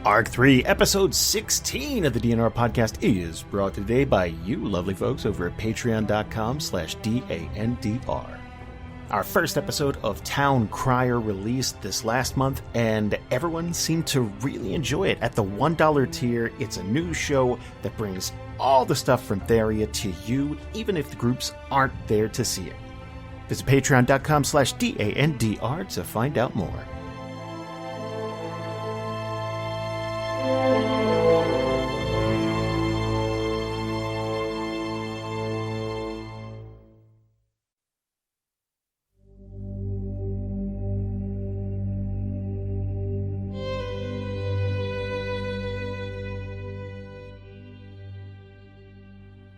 Arc 3, Episode 16 of the DNR podcast is brought today by you lovely folks over at patreon.com/DANDR. Our first episode of Town Crier released this last month, and everyone seemed to really enjoy it. At the $1 tier, it's a new show that brings all the stuff from Theria to you, even if the groups aren't there to see it. Visit patreon.com/DANDR to find out more.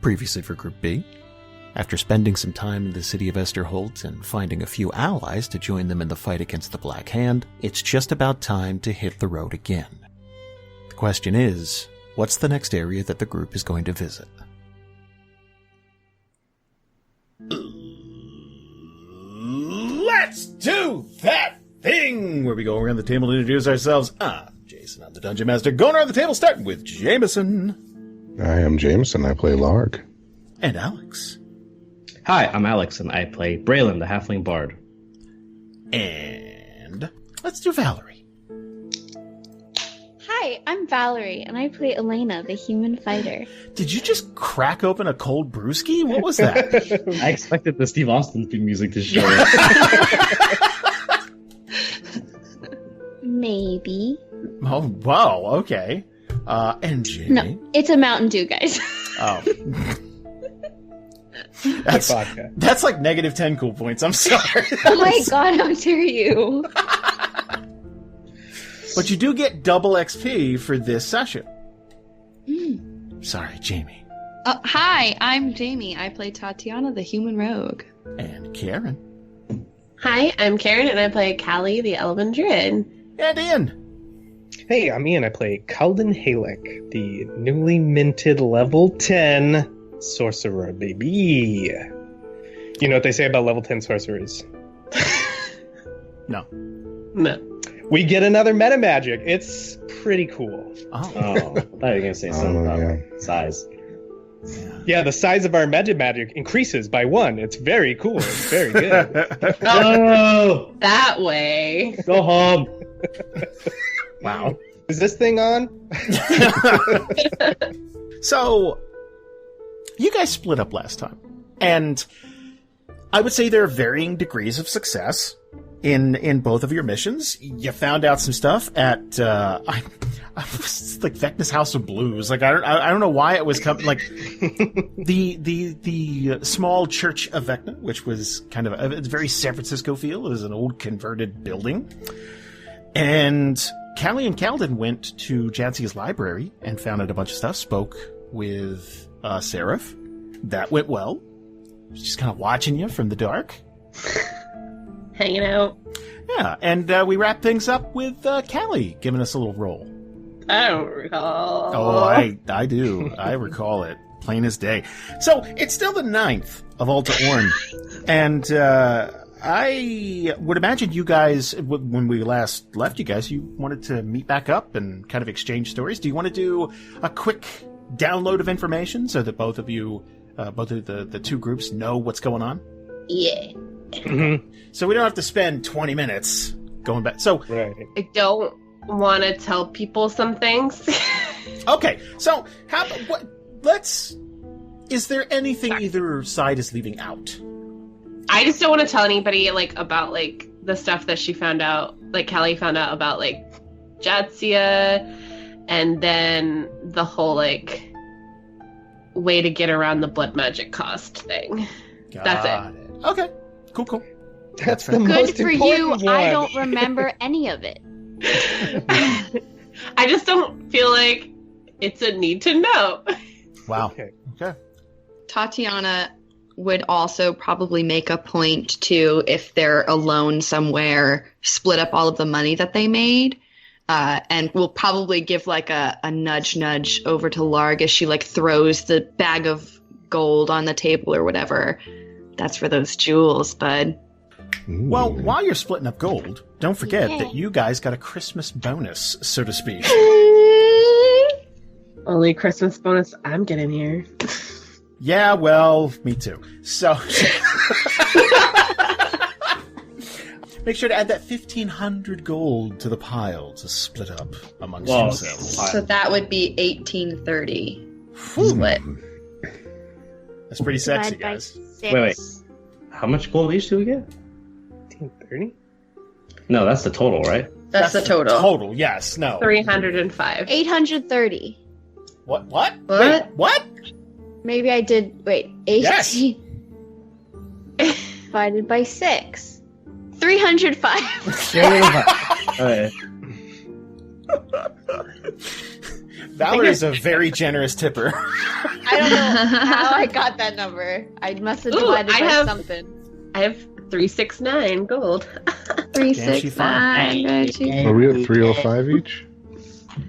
Previously for Group B, after spending some time in the city of Esterholt and finding a few allies to join them in the fight against the Black Hand, it's just about time to hit the road again. The question is, what's the next area that the group is going to visit? Let's do that thing where we go around the table to introduce ourselves. I'm Jason, I'm the Dungeon Master. Going around the table, starting with Jamieson. I am Jamieson, I play Larg. And Alex. Hi, I'm Alex, and I play Braylon, the Halfling Bard. And let's do Valerie. Hi, I'm Valerie, and I play Elena, the human fighter. Did you just crack open a cold brewski? What was that? I expected the Steve Austin theme music to show up. Maybe. Oh, wow, okay. And Jamie. No, it's a Mountain Dew, guys. Oh. That's like negative 10 cool points. I'm sorry. Oh my god, how dare you? But you do get double XP for this session. Sorry, Jamie. Hi, I'm Jamie. I play Tatiyana, the human rogue. And Karen. Hi, I'm Karen, and I play Kallie, the elven druid. And Ian. Hey, I'm Ian. I play Kalden Halek, the newly minted level 10 sorcerer, baby. You know what they say about level 10 sorcerers? No. We get another meta magic. It's pretty cool. I thought you were going to say something about size. Yeah, the size of our meta magic increases by 1. It's very cool. It's very good. Oh! That way. Go home. Wow. Is this thing on? So, you guys split up last time. And I would say there are varying degrees of success in both of your missions. You found out some stuff at I was like Vecna's House of Blues. Like I don't know why it was coming. Like the small church of Vecna, which was kind of a very San Francisco feel. It was an old converted building, and Kallie and Kalden went to Jancy's library and found out a bunch of stuff. Spoke with Seraph. That went well. Just kind of watching you from the dark. Hanging out. Yeah, and we wrapped things up with Kallie giving us a little roll. I don't recall. Oh, I do. I recall it. Plain as day. So, it's still the 9th of Alta Orn. And I would imagine you guys, when we last left you guys, you wanted to meet back up and kind of exchange stories. Do you want to do a quick download of information so that both of you, both of the two groups know what's going on? Yeah. Mm-hmm. So we don't have to spend 20 minutes going back. So Right. I don't want to tell people some things. Okay, so is there anything either side is leaving out? I just don't want to tell anybody, like, about, like, the stuff that she found out, like, Kallie found out about, like, Jatsia, and then the whole, like, way to get around the blood magic cost thing. That's it. Okay, cool. That's the Good most for important you. one. I don't remember any of it. I just don't feel like it's a need to know. Wow. Okay. Tatiyana would also probably make a point to, if they're alone somewhere, split up all of the money that they made. And we'll probably give like a nudge over to Larg as she like throws the bag of gold on the table or whatever. That's for those jewels, bud. Well, while you're splitting up gold, don't forget that you guys got a Christmas bonus, so to speak. Only Christmas bonus I'm getting here. Yeah, well, me too. So make sure to add that 1,500 gold to the pile to split up amongst yourselves. So that would be 1830 Whew. split. That's pretty sexy, Divide by guys. 6. Wait. How much gold each do we get? 1830? No, that's the total, right? That's the total. Total, yes. No. 305. 830. What? What? Wait, what? Maybe I did. Wait, 18 Yes. divided by 6. 305. Alright. Valerie's a very generous tipper. I don't know how I got that number. I must have divided by something. I have 369 gold. 3, Damn, she 6, 5. Are we at 305 each?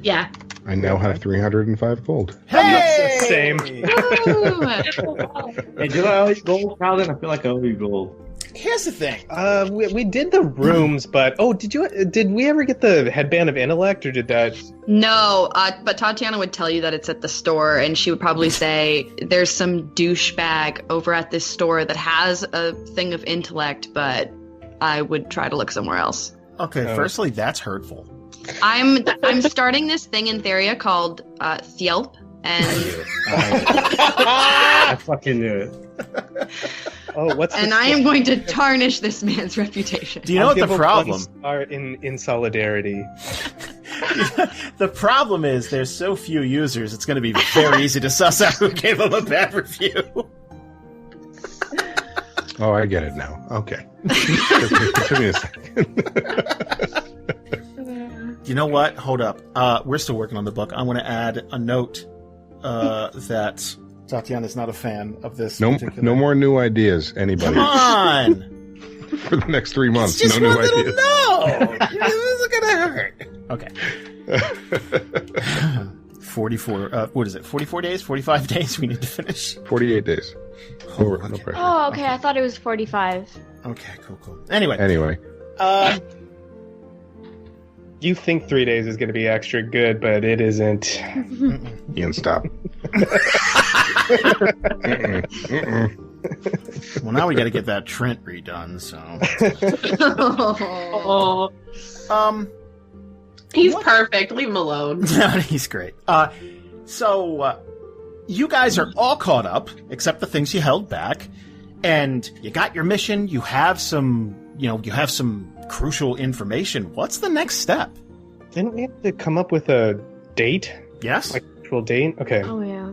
Yeah. I now have 305 gold. Hey! Same. Hey, do I owe you gold, Kalden? I feel like I owe you gold. Here's the thing. We did the rooms, but did we ever get the headband of intellect, or did that? No, but Tatiyana would tell you that it's at the store, and she would probably say, there's some douchebag over at this store that has a thing of intellect, but I would try to look somewhere else. Okay, firstly, that's hurtful. I'm starting this thing in Theria called Thielp, and I fucking knew it. Oh, what's and I am going to tarnish this man's reputation. Do you know what the problem? Are in solidarity. The problem is there's so few users, it's going to be very easy to suss out who gave them a bad review. Oh, I get it now. Okay. It took me a second. You know what? Hold up. We're still working on the book. I want to add a note that Tatiyana is not a fan of this. No more new ideas, anybody. Come on! For the next 3 months, It's just no one new little ideas. no! This is going to hurt. Okay. 44, what is it? 44 days? 45 days we need to finish? 48 days. No pressure. Oh, okay. I thought it was 45. Okay, cool. Anyway. You think 3 days is going to be extra good, but it isn't. Ian, stop. Well, now we got to get that Trent redone, so. He's perfect. Leave him alone. He's great. So, you guys are all caught up, except the things you held back, and you got your mission. You have some crucial information. What's the next step? Didn't we have to come up with a date? Yes? Like actual date? Okay. Oh, yeah.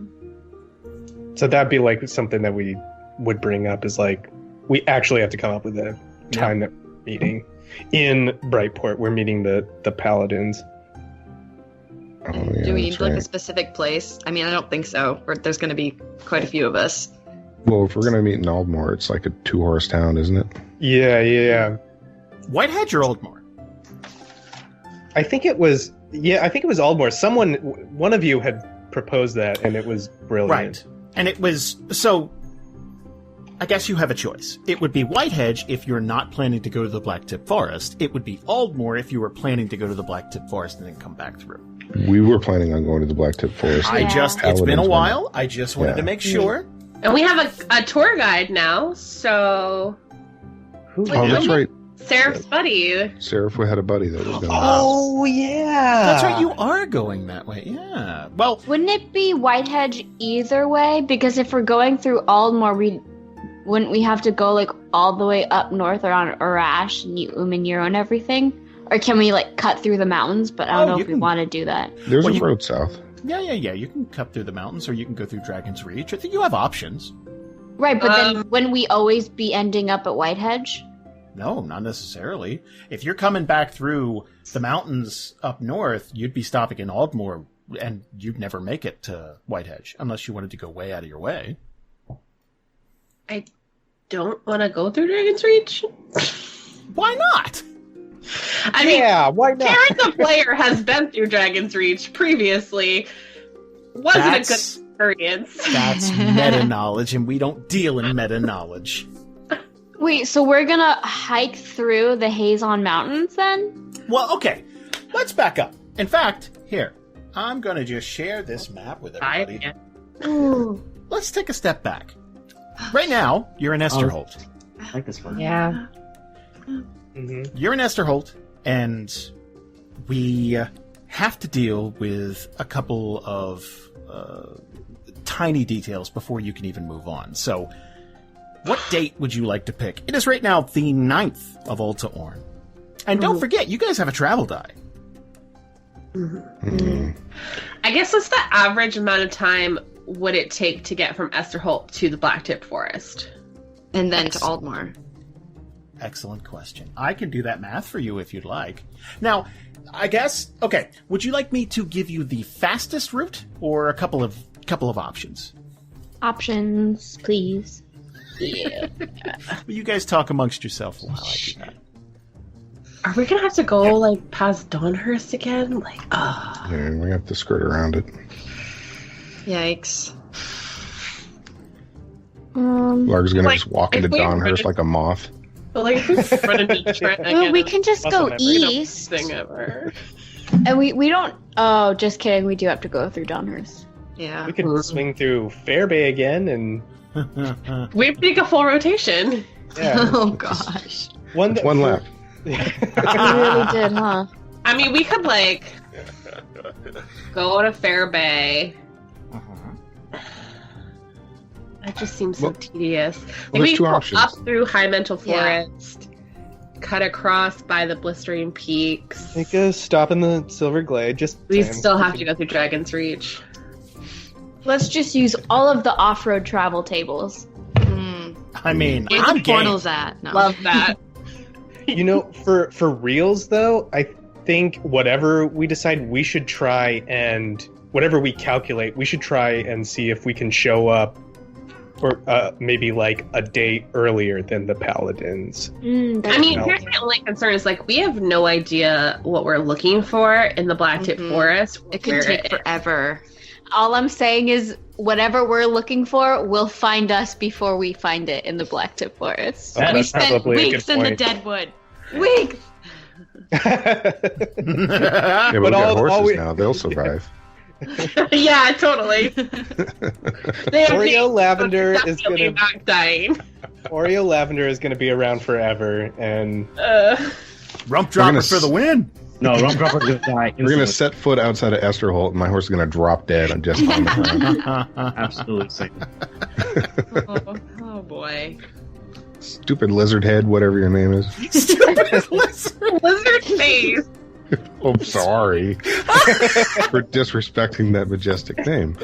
So that'd be like something that we would bring up is like, we actually have to come up with a time that we're meeting. In Brightport, we're meeting the Paladins. Oh, yeah, Do we need that's like right. a specific place? I mean, I don't think so. There's going to be quite a few of us. Well, if we're going to meet in Aldmore, it's like a 2-horse town, isn't it? Yeah. Whitehedge or Oldmore? I think it was Aldmore. One of you had proposed that, and it was brilliant. Right. And it was, so, I guess you have a choice. It would be Whitehedge if you're not planning to go to the Blacktip Forest. It would be Aldmore if you were planning to go to the Blacktip Forest and then come back through. We were planning on going to the Blacktip Forest. It's been a while. I just wanted to make sure. And we have a tour guide now, so Oh, that's right. Seraph's buddy. Seraph had a buddy that was going to Oh, yeah. That's right, you are going that way, yeah. Well, Wouldn't it be Whitehedge either way? Because if we're going through Aldmore, wouldn't we have to go like all the way up north around Arash and Umanir and everything? Or can we like cut through the mountains? But I don't know if we want to do that. There's a road south. Yeah. You can cut through the mountains, or you can go through Dragon's Reach. I think you have options. Right, but then wouldn't we always be ending up at Whitehedge? No, not necessarily. If you're coming back through the mountains up north, you'd be stopping in Aldmore, and you'd never make it to Whitehedge, unless you wanted to go way out of your way. I don't want to go through Dragon's Reach. Why not? I mean, why not? Karen the player has been through Dragon's Reach previously. Wasn't a good experience. That's meta-knowledge, and we don't deal in meta-knowledge. Wait, so we're gonna hike through the Hazon Mountains then? Well, okay. Let's back up. In fact, here. I'm going to just share this map with everybody. Ooh. Let's take a step back. Right now, you're in Esterholt. I like this one. Yeah. You're in Esterholt, and we have to deal with a couple of tiny details before you can even move on. So, what date would you like to pick? It is right now the 9th of Alta Orn. And don't forget, you guys have a travel die. I guess what's the average amount of time would it take to get from Esterholt to the Blacktip Forest? And then to Aldmore. Excellent question. I can do that math for you if you'd like. Now, I guess, okay, would you like me to give you the fastest route or a couple of options? Options, please. Yeah. Well, you guys talk amongst yourself while I do that. Are we gonna have to go like past Dawnhurst again? Like, Yeah, we have to skirt around it. Yikes. Larg's gonna Like, just walk if into we Dawnhurst running- like a moth. but like if we run into Trent again, Well, we can just Also go never- east. thing ever. And we don't... Oh, just kidding. We do have to go through Dawnhurst. Yeah. We could swing through Fairbay again, and We make a full rotation. yeah, Oh gosh. one Left. We really did, huh? I mean, we could like go to Fairbay. That just seems so Well- tedious. there's Maybe two go options. up through High Mental Yeah. Forest, cut across by the Blistering Peaks. Take a stop in the Silver Glade. Just We saying. still have to go through Dragon's Reach. Let's just use all of the off-road travel tables. I mean, Where's I'm the game. portals at? No. Love that. You know, for reals though, I think whatever we decide, we should try and whatever we calculate, we should try and see if we can show up, or maybe like a day earlier than the Paladins. I mean, here's my only concern is like we have no idea what we're looking for in the Blacktip Forest. It could where take it- forever. All I'm saying is, whatever we're looking for will find us before we find it in the Blacktip Forest. Oh, We that's spent probably a weeks good in the point. Deadwood. Weeks! Yeah, but we But got all horses we- now. They'll survive. yeah, totally. They have Oreo names, Lavender but is definitely gonna not dying. Oreo Lavender is gonna be around forever, and Rump dropper gonna for the win. No, Rump Dropper's gonna die. We're gonna instantly. set foot outside of Esterholt, and my horse is gonna drop dead on just on the ground. Absolutely sick. Oh boy. Stupid lizard head, whatever your name is. Stupid lizard. Lizard face. Oh, sorry for disrespecting that majestic name.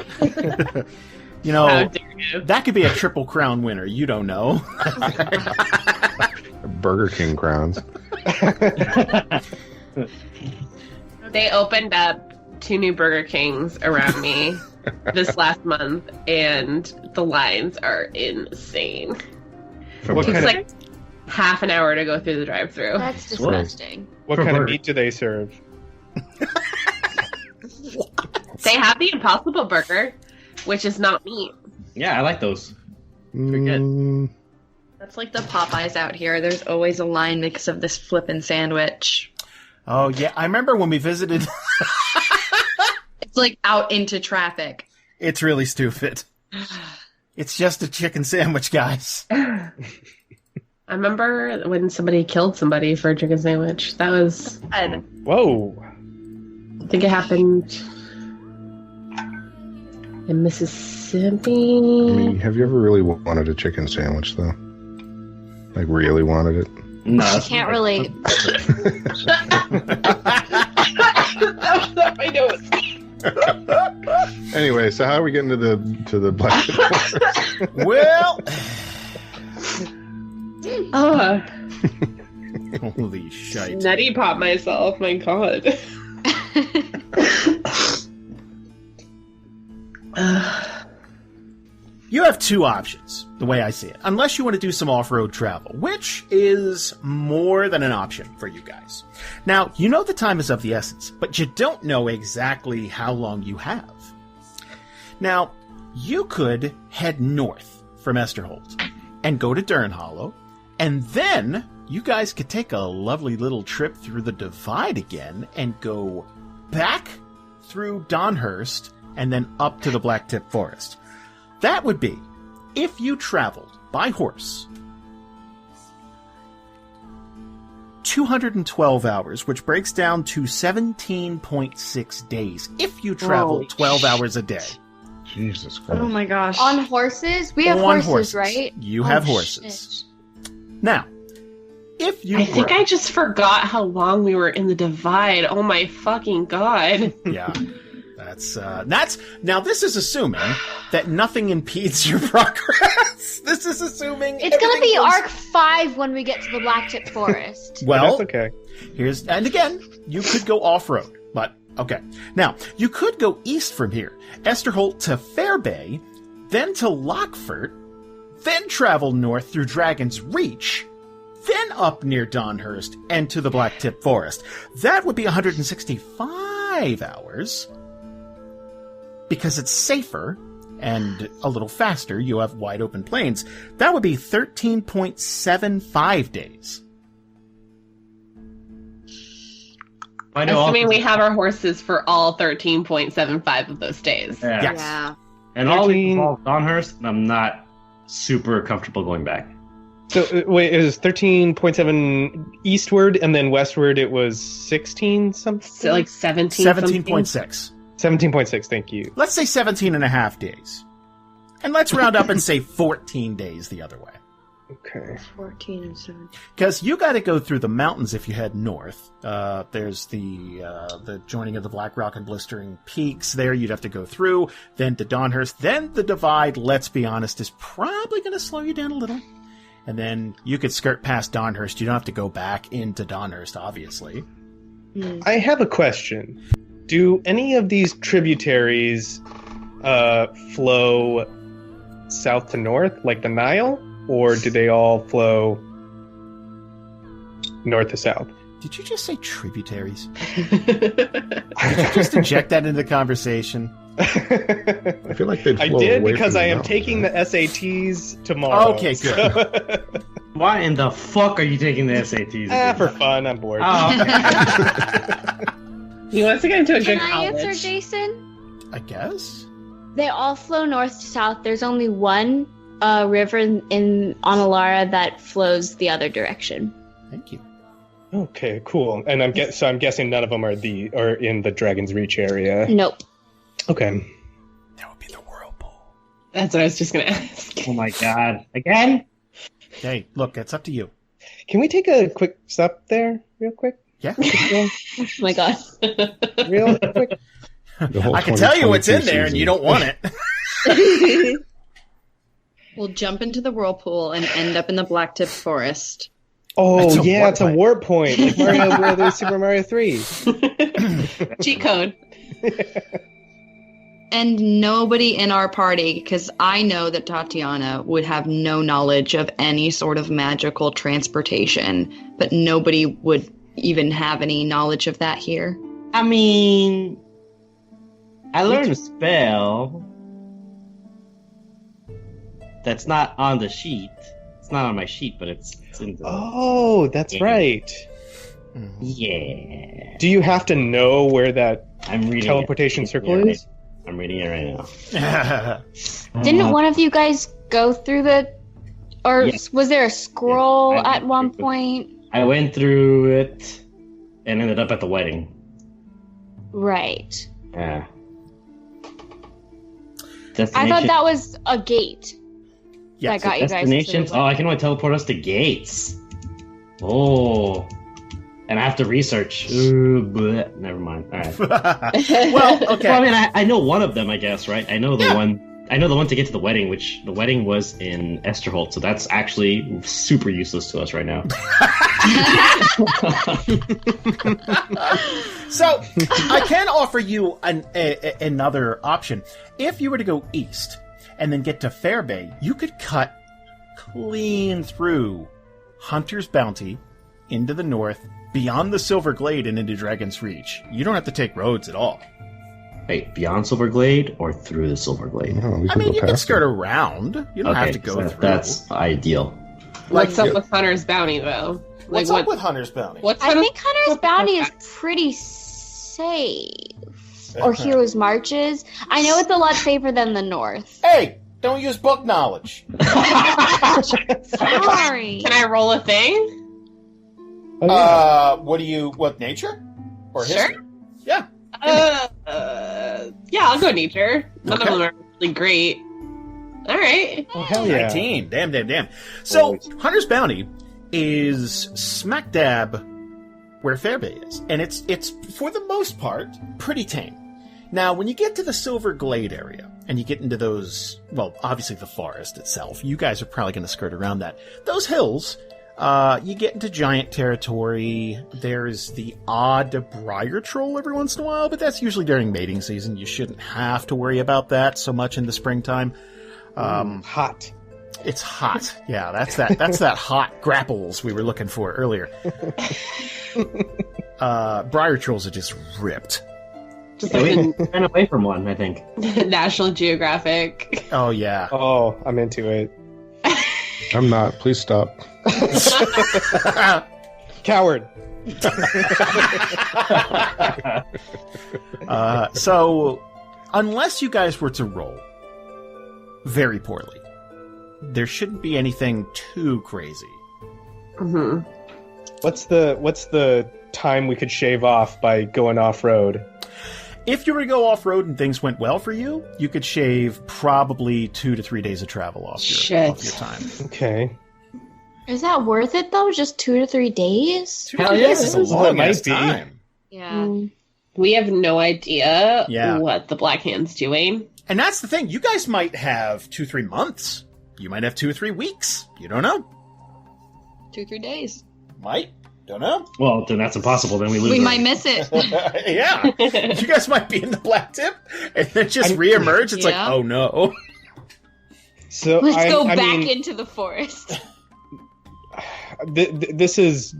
You How know, dare you? that could be a Triple Crown winner. You don't know. Burger King crowns. They opened up 2 new Burger Kings around me this last month, and the lines are insane. what It's kind of like half an hour to go through the drive-through. That's disgusting. what for kind of burger. meat do they serve? They have the Impossible Burger, which is not meat. Yeah, I like those. Mm, That's like the Popeyes out here. There's always a line because of this flippin' sandwich. Oh, yeah. I remember when we visited. It's like out into traffic. It's really stupid. It's just a chicken sandwich, guys. I remember when somebody killed somebody for a chicken sandwich. That was, I Whoa! think it happened in Mississippi. I mean, have you ever really wanted a chicken sandwich, though? Like, really wanted it? No, I that's can't relate. That was on my notes. Anyway, so how are we getting to the black? Well. Oh, Holy shite. nutty pop myself. My God. You have 2 options, the way I see it. Unless you want to do some off-road travel, which is more than an option for you guys. Now, you know the time is of the essence, but you don't know exactly how long you have. Now, you could head north from Esterholt and go to Dern Hollow, and then you guys could take a lovely little trip through the Divide again and go back through Donhurst and then up to the Blacktip Forest. That would be, if you traveled by horse, 212 hours, which breaks down to 17.6 days if you travel 12 hours a day. Jesus Christ. Oh my gosh. On horses? We have On horses, right? You have horses. Now, if you I think I just forgot how long we were in the divide. Oh my fucking god. Yeah. That's now this is assuming that nothing impedes your progress. This is assuming It's gonna everything be goes- arc 5 when we get to the Blacktip Forest. Well, That's okay. and again, you could go off-road, but okay. Now, you could go east from here, Esterholt to Fairbay, then to Lockfort, then travel north through Dragon's Reach, then up near Donhurst and to the Blacktip Forest. That would be 165 hours. Because it's safer and a little faster, you have wide open plains. That would be 13.75 days. Assuming we have our horses for all 13.75 of those days. Yeah. Yes. Yeah. And all 13 involved Donhurst, and I'm not super comfortable going back. So wait, it was 13.7 eastward, and then westward it was 16 something. So like 17. 17.6. 17.6. Thank you. Let's say 17 and a half days. And let's round up and say 14 days the other way. Okay. 14 and 17. Because you got to go through the mountains if you head north. There's the joining of the Black Rock and Blistering Peaks there you'd have to go through. Then to Donhurst. Then the divide, let's be honest, is probably going to slow you down a little. And then you could skirt past Donhurst. You don't have to go back into Donhurst, obviously. I have a question. Do any of these tributaries flow south to north, like the Nile? Or do they all flow north to south? Did you just say tributaries? Did you just inject that into the conversation? I feel like they'd I flow did away because from I the am mountains, taking right? the SATs tomorrow. Okay, good. Why in the fuck are you taking the SATs again? For fun, I'm bored. Oh, okay. He wants to get into a Can good I college. answer, Jason? I guess. They all flow north to south. There's only one river in Onalara that flows the other direction. Thank you. Okay, cool. And I'm guessing none of them are in the Dragon's Reach area. Nope. Okay. That would be the whirlpool. That's what I was just going to ask. Oh my god. Again? Hey, look, it's up to you. Can we take a quick stop there, real quick? Yeah. Oh my god. Real quick. The whole I can tell you what's in 2022 there and you don't want it. We'll jump into the whirlpool and end up in the Blacktip Forest. Oh, It's a yeah, warp it's a point. warp point. Like Mario Brothers, Super Mario 3. Cheat code. And nobody in our party, because I know that Tatiyana would have no knowledge of any sort of magical transportation, but nobody would even have any knowledge of that here. I mean, I learned a spell that's not on the sheet. It's not on my sheet, but it's in the... Oh, that's Yeah. right. Yeah. Do you have to know where that I'm reading teleportation it. circle Yeah, is? I'm reading it right now. Didn't one of you guys go through the... Or Yes. was there a scroll Yeah, I at one went through it. point? I went through it and ended up at the wedding. Right. Yeah. I thought that was a gate. Yes. That got you guys to the Destinations? Oh, I can only teleport us to gates. Oh. And I have to research. Ooh, bleh. Never mind. All right. Well, okay. Well, I mean, I know one of them, I guess, right? I know the one. I know the one to get to the wedding, which the wedding was in Esterholt, so that's actually super useless to us right now. So, I can offer you another option. If you were to go east and then get to Fairbay, you could cut clean through Hunter's Bounty into the north, beyond the Silver Glade and into Dragon's Reach. You don't have to take roads at all. Wait, beyond Silverglade or through the Silverglade? No, we I can mean, go you can past skirt it. around. You don't have to go so through. that's ideal. What's up with Hunter's Bounty, though? What's up with Hunter's Bounty? What's I think Hunter's Bounty is pretty safe. or Heroes Marches. I know it's a lot safer than the North. Hey, don't use book knowledge. Sorry. Can I roll a thing? What, nature? Or Sure. history? Yeah. Yeah, I'll go nature. None of them are really great. All right. Oh, hell yeah. 19. Damn. So, Hunter's Bounty is smack dab where Fairbay is. And it's, for the most part, pretty tame. Now, when you get to the Silver Glade area, and you get into those, well, obviously the forest itself, you guys are probably going to skirt around that. Those hills, you get into giant territory. There's the odd briar troll every once in a while, but that's usually during mating season. You shouldn't have to worry about that so much in the springtime. Hot. It's hot. Yeah, that's that hot grapples we were looking for earlier. Briar trolls are just ripped. Just Yeah, like we ran away from one, I think. National Geographic. Oh, yeah. Oh, I'm into it. I'm not. Please stop. Coward. So, unless you guys were to roll very poorly, there shouldn't be anything too crazy. Mm-hmm. What's the time we could shave off by going off-road? If you were to go off-road and things went well for you, you could shave probably 2 to 3 days of travel off your time. Okay. Is that worth it though? Just 2 to 3 days? 2 to 3 days is a Well, it long might ass be. time. Yeah. We have no idea Yeah. what the Black Hand's doing. And that's the thing. You guys might have 2-3 months. You might have 2 or 3 weeks. You don't know. 2-3 days. Might. Don't know. Well, then that's impossible. Then we lose. We our- might miss it. Yeah. You guys might be in the black tip and then just reemerge. It's Yeah. like, oh no. So Let's go I back mean, into the forest. this is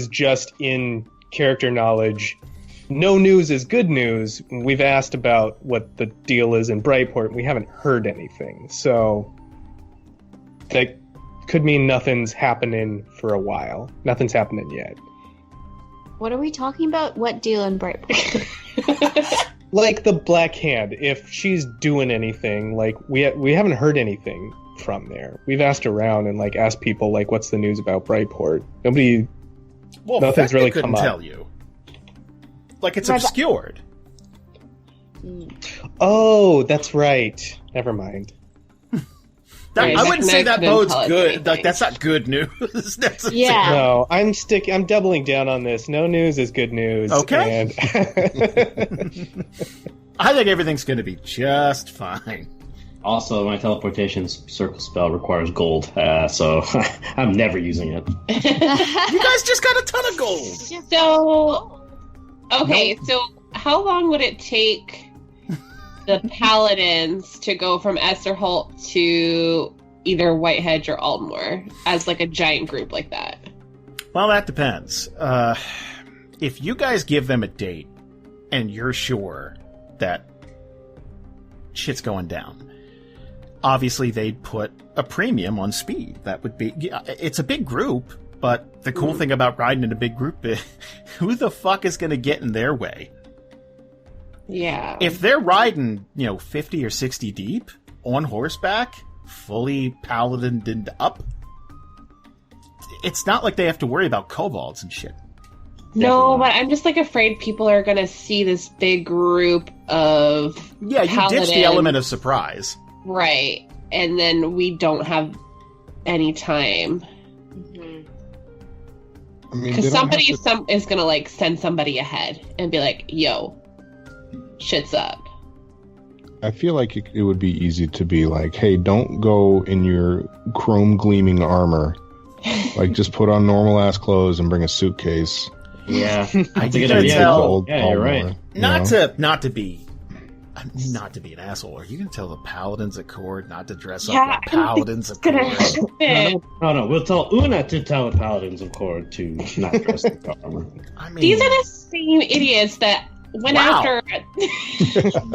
just in character knowledge. No news is good news. We've asked about what the deal is in Brightport. We haven't heard anything, so that could mean nothing's happening for a while. Nothing's happening yet. What are we talking about? What deal in Brightport? Like the Black Hand, if she's doing anything, like we haven't heard anything from there. We've asked around and like asked people like, what's the news about Brightport? Nobody. Well, Nothing's Fecta really couldn't come up. tell you. Like, it's Right, but- obscured. Oh, that's right. Never mind. Right, I wouldn't say that couldn't bodes tell us good. anything. Like, that's not good news. That's Yeah. No, I'm doubling down on this. No news is good news. Okay. And I think everything's going to be just fine. Also, my teleportation circle spell requires gold, so I'm never using it. You guys just got a ton of gold. So, okay, so how long would it take the Paladins to go from Esterholt to either Whitehedge or Aldmore as like a giant group like that? Well, that depends. If you guys give them a date and you're sure that shit's going down, obviously they'd put a premium on speed. That would be... It's a big group, but the cool thing about riding in a big group is who the fuck is going to get in their way? Yeah. If they're riding, 50 or 60 deep on horseback, fully paladined up, it's not like they have to worry about kobolds and shit. No, but I'm just like afraid people are gonna see this big group of Yeah, you ditch the Paladin. element of surprise. right, and then we don't have any time I mean, because they don't somebody have to- is gonna like send somebody ahead and be like, "Yo, shit's up." I feel like it would be easy to be like, hey, don't go in your chrome gleaming armor. Like, just put on normal ass clothes and bring a suitcase. Yeah, I that's a think good that's idea. how- Yeah, you're right. Not to be an asshole. Are you going to tell the paladins at court not to dress up Yeah, like paladins at Gonna court? happen. No. We'll tell Una to tell the paladins of Cord to not dress in armor. I mean, These are the same idiots that went Wow. after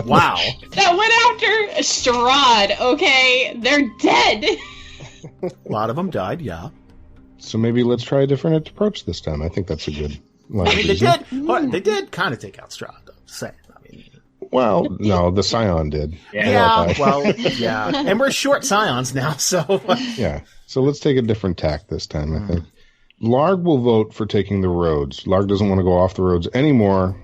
wow. Strahd. Okay, they're dead. A lot of them died. Yeah. So maybe let's try a different approach this time. I think that's a good line I of mean, reasoning. they did kind of take out Strahd. Though. Say, I mean, Well, no, the Scion did. Yeah, well, yeah. And we're short Scions now, so... Yeah, so let's take a different tack this time, I think. Larg will vote for taking the roads. Larg doesn't want to go off the roads anymore.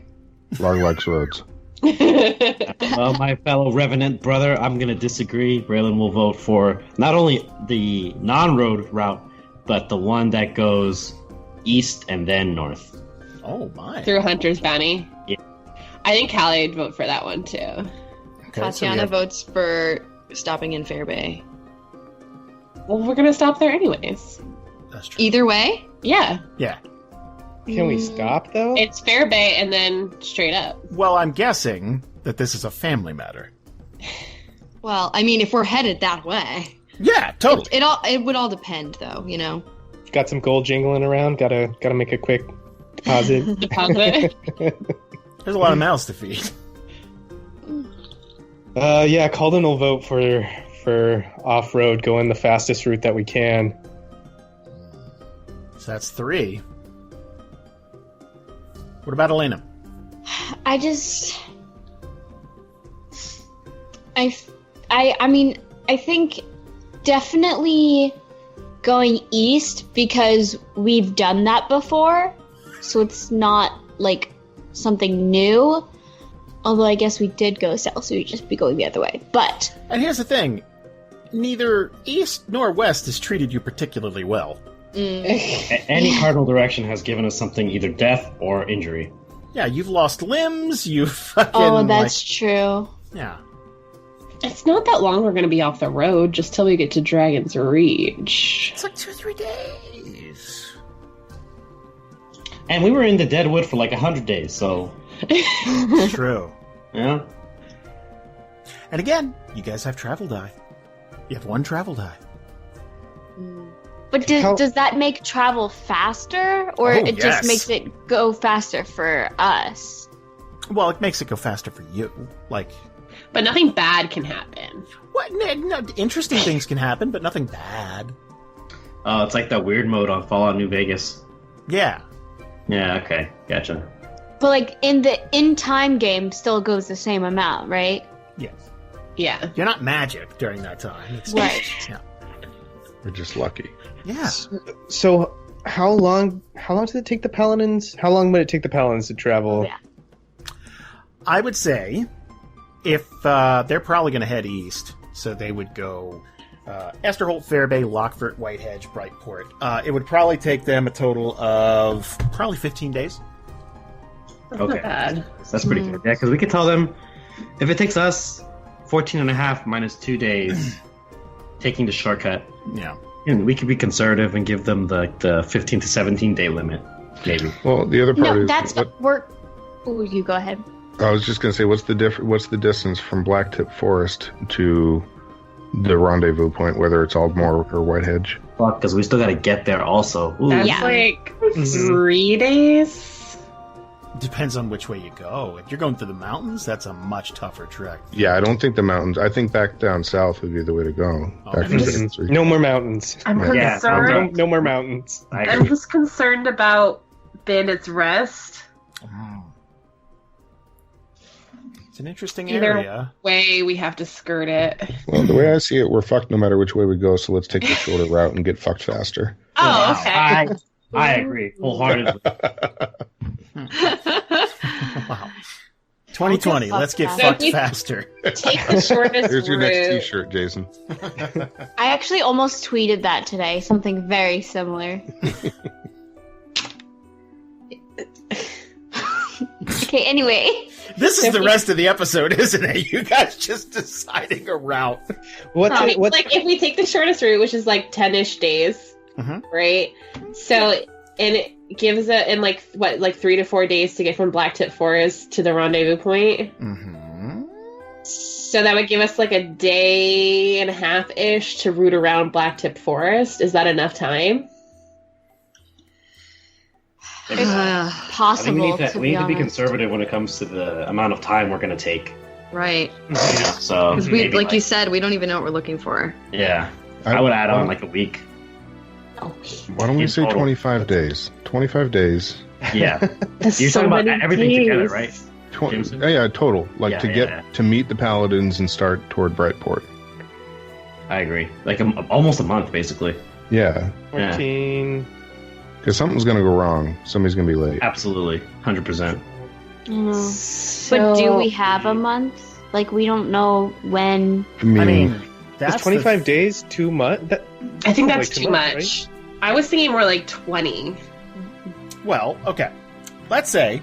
Larg likes roads. Well, my fellow Revenant brother, I'm going to disagree. Braylon will vote for not only the non-road route, but the one that goes east and then north. Oh, my. Through Hunter's Bounty. Yeah. I think Kallie would vote for that one, too. Okay, Tatiyana votes for stopping in Fairbay. Well, we're going to stop there anyways. That's true. Either way? Yeah. Yeah. Can we stop though? It's Fairbay and then straight up. Well, I'm guessing that this is a family matter. Well, I mean, if we're headed that way. Yeah, totally. It would all depend, though, you know? Got some gold jingling around. Gotta make a quick deposit. Deposit. There's a lot of mouths to feed. Yeah, Kalden will vote for off-road, going the fastest route that we can. So that's 3. What about Elena? I mean, I think definitely going east because we've done that before, so it's not like something new. Although I guess we did go south, so we'd just be going the other way. But And here's the thing. Neither east nor west has treated you particularly well. Any cardinal direction has given us something, either death or injury. Yeah, you've lost limbs, you've fucking... oh, that's true. Yeah. It's not that long we're going to be off the road, just till we get to Dragon's Reach. It's like 2 or 3 days. And we were in the Deadwood for like 100 days, so... It's true. Yeah. And again, you guys have travel die. You have 1 travel die. But does that make travel faster, or it yes. just makes it go faster for us? Well, it makes it go faster for you. Like... But nothing bad can happen. What? No, interesting things can happen, but nothing bad. Oh, it's like that weird mode on Fallout New Vegas. Yeah. Yeah, okay. Gotcha. But like in the in-time game still goes the same amount, right? Yes. Yeah. You're not magic during that time. It's Right. Yeah. We're just lucky. Yeah. So, how long did it take the Paladins? How long would it take the Paladins to travel? Yeah. I would say if they're probably going to head east, so they would go Esterholt, Fairbay, Lockford, Whitehedge, Brightport. It would probably take them a total of probably 15 days. That's Okay. not bad. That's pretty good. Yeah, because we could tell them, if it takes us 14 and a half minus 2 days, taking the shortcut, Yeah. and we could be conservative and give them the 15 to 17 day limit, maybe. Well, the other part No, is... that's we're. Oh, you go ahead. I was just going to say, what's the distance from Blacktip Forest to the rendezvous point, whether it's Aldmore or Whitehedge? Fuck, because we still got to get there also. Ooh. That's Yeah. like 3 days. Depends on which way you go. If you're going through the mountains, that's a much tougher trek. Yeah, I don't think the mountains. I think back down south would be the way to go. Oh, Back from interesting. Dragon's Reach. No more mountains. I'm Yeah, concerned. No more mountains. I I'm agree. just concerned about Bandit's Rest. It's an interesting Either area. way, we have to skirt it. Well, the way I see it, we're fucked no matter which way we go. So let's take the shorter route and get fucked faster. Oh, okay. I agree wholeheartedly. Wow. 2020, let's get fucked fucked faster. faster. Take the shortest Here's your route. next T-shirt, Jason. I actually almost tweeted that today. Something very similar. Okay. Anyway. This is the rest of the episode, isn't it? You guys just deciding a route. What's Right, it? What's like if we take the shortest route, which is like 10-ish days, Mhm. right? So, and it gives it in like 3 to 4 days to get from Blacktip Forest to the rendezvous point. Mm-hmm. So that would give us like a day and a half ish to route around Blacktip Forest. Is that enough time? I think Possible, we need to be honest. conservative when it comes to the amount of time we're going to take. Right. So, Because we, maybe like you said, we don't even know what we're looking for. yeah, I would add on like a week. Why don't we In say total. 25 days? 25 days. Yeah, That's you're so talking about many everything days. together, right? Jameson? Yeah, total. Like Yeah, to yeah, get yeah. to meet the paladins and start toward Brightport. I agree. Like almost a month, basically. Yeah, 14. because something's gonna go wrong. Somebody's gonna be late. Absolutely, 100%. But do we have a month? Like, we don't know when. I mean, I mean, Is that's 25 days too much? I think that's Like too much, much. I was thinking more like 20. Well, okay. Let's say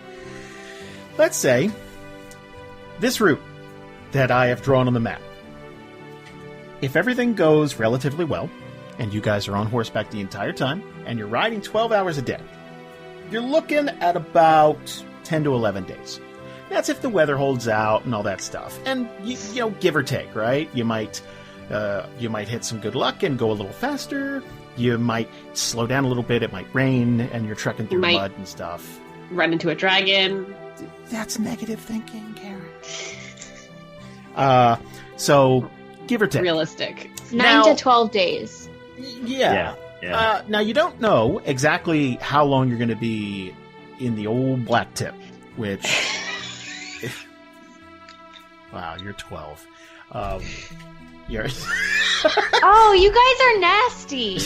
this route that I have drawn on the map. If everything goes relatively well, and you guys are on horseback the entire time, and you're riding 12 hours a day, you're looking at about 10 to 11 days. That's if the weather holds out and all that stuff. And, you know, give or take, right? You might hit some good luck and go a little faster. You might slow down a little bit. It might rain, and you're trekking through might- mud and stuff. Run into a dragon. That's negative thinking, Karen. So, give or take. Realistic. 9 to 12 days. Yeah. Yeah. Now, you don't know exactly how long you're going to be in the old Black Tip, which... Wow, you're 12. You're... Oh, you guys are nasty.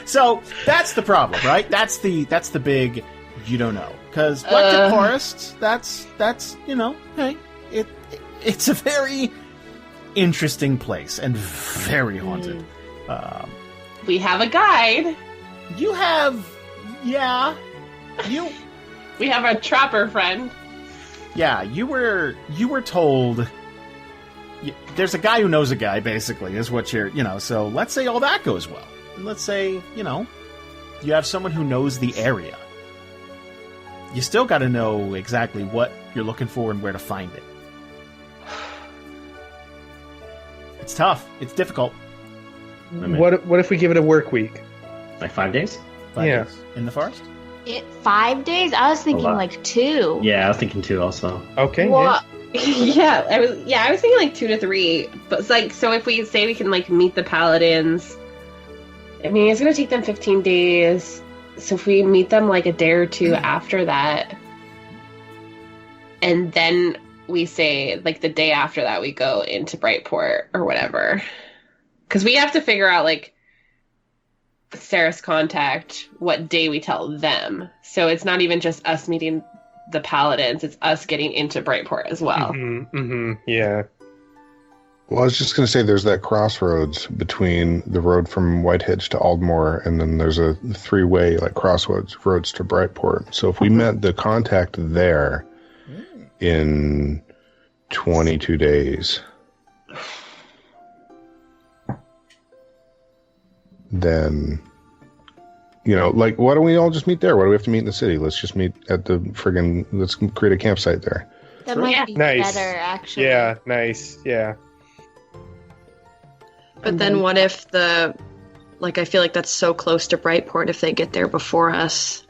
So, that's the problem, right? That's the big you don't know. Because Black Tip Forest, that's you know, hey, it's a very interesting place and very haunted. We have a guide. You have... Yeah. You... We have a trapper friend. Yeah, you were told... There's a guy who knows a guy, basically, is what you're... You know, so let's say all that goes well. And let's say, you know, you have someone who knows the area. You still got to know exactly what you're looking for and where to find it. It's tough. It's difficult. What if we give it a work week? Like 5 days? 5 Yeah. days in the forest? 5 days? I was thinking lot. like 2. Yeah, I was thinking 2 also. Okay. What? I was thinking like 2 to 3. But it's like, so if we say we can like meet the paladins, I mean, it's gonna take them 15 days. So if we meet them like a day or two after that, and then we say like the day after that we go into Brightport or whatever, because we have to figure out like Sarah's contact, what day we tell them. So it's not even just us meeting the paladins, it's us getting into Brightport as well. Yeah. well, I was just gonna say there's that crossroads between the road from Whitehedge to Aldmore, and then there's a 3-way like roads to Brightport. So if we met the contact there in 22 days, then, you know, like, why don't we all just meet there? Why do we have to meet in the city? Let's just meet at the let's create a campsite there. That might be Nice. better, actually. Yeah, nice. Yeah. But then what if I feel like that's so close to Brightport, if they get there before us,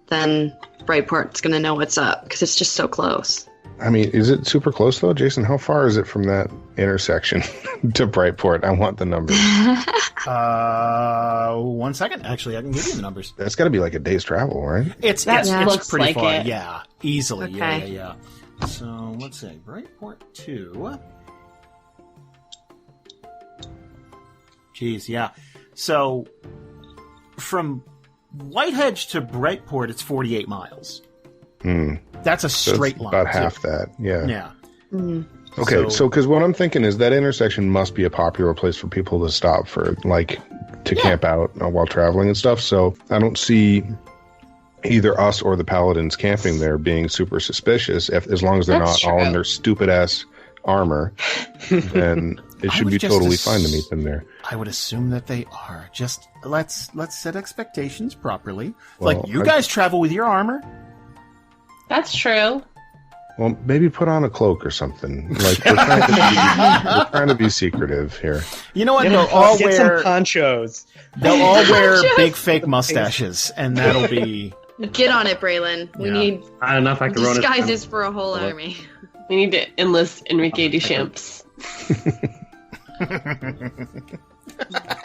then Brightport's going to know what's up, because it's just so close. I mean, is it super close though, Jason? How far is it from that intersection to Brightport? I want the numbers. 1 second. Actually, I can give you the numbers. That's got to be like a day's travel, right? It's looks pretty like far. it. Yeah, easily. Okay. Yeah. So let's see. Brightport 2. Jeez, yeah. So from Whitehedge to Brightport, it's 48 miles. That's a So straight it's line. about too. half that. Yeah. Yeah. Okay, so because what I'm thinking is that intersection must be a popular place for people to stop for, like, to camp out while traveling and stuff. So I don't see either us or the paladins camping there being super suspicious. As long as they're That's not all in true. their stupid ass armor, then it I should would be just totally fine to meet them there. I would assume that they are. Just let's set expectations properly. Well, Like, you guys travel with your armor. That's true. Well, maybe put on a cloak or something. Like, we're trying to be secretive here. You know what? They'll all Get wear some ponchos. big fake mustaches, and that'll be. Get on it, Braylon. We Yeah. need Not enough I can run disguises for a whole army. We need to enlist Enrique Duchamps.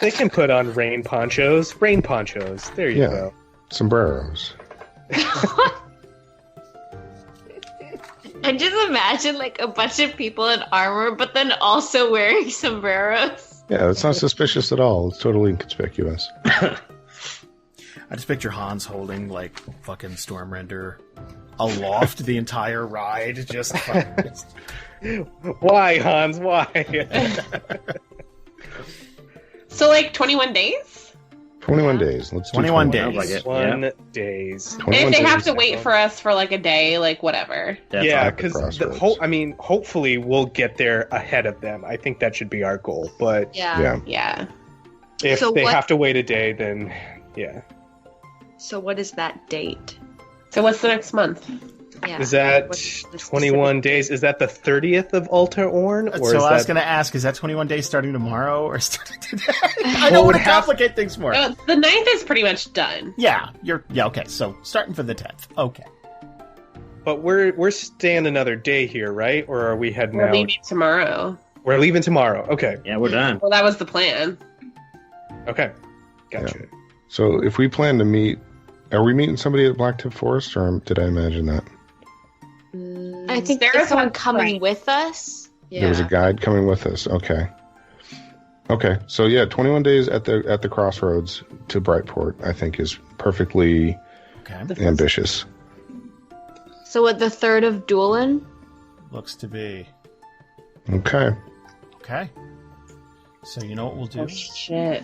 They can put on rain ponchos. Rain ponchos. There you Yeah. go. Sombreros. I just imagine like a bunch of people in armor, but then also wearing sombreros. Yeah, it's not suspicious at all. It's totally inconspicuous. I just picture Hans holding like fucking Stormrender aloft the entire ride. Just Why, Hans? Why? So like 21 days? 21 days. Let's do 21 Sounds days. like it. 21 days. 21 And if they have days. to wait for us for like a day, like whatever. That's Yeah, all. because Crossroads. hopefully we'll get there ahead of them. I think that should be our goal. But Yeah. Yeah. if So they what- have to wait a day, then yeah. So what is that date? So what's the next month? Yeah. Is that What's the 21 days? Is that the 30th of Alta Orn? Or So is I was that... going to ask, is that 21 days starting tomorrow or starting today? I Well, don't want it to have- complicate things more. The 9th is pretty much done. Yeah, okay. So starting for the 10th. Okay. But we're staying another day here, right? Or are we heading We're out? leaving tomorrow. We're leaving tomorrow. Okay. Yeah, we're done. Well, that was the plan. Okay. Gotcha. So if we plan to meet, are we meeting somebody at Blacktip Forest, or did I imagine that? I think There there's is someone one coming right. with us. There was a guide coming with us. Okay. Okay. So yeah, 21 days at the crossroads to Brightport, I think, is perfectly Okay. ambitious. So what, the 3rd of Doolin? Looks to be. Okay. Okay. So you know what we'll do? Oh shit.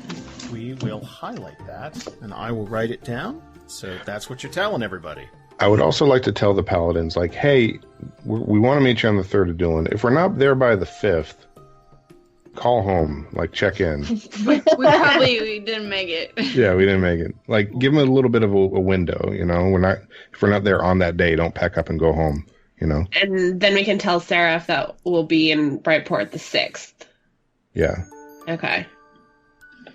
We will highlight that, and I will write it down. So that's what you're telling everybody. I would also like to tell the Paladins, like, hey, we want to meet you on the 3rd of Doolin. If we're not there by the 5th, call home, like, check in. we probably didn't make it. Yeah, we didn't make it. Like, give them a little bit of a window, you know? If we're not there on that day, don't pack up and go home, you know? And then we can tell Sarah if that will be in Brightport the 6th. Yeah. Okay.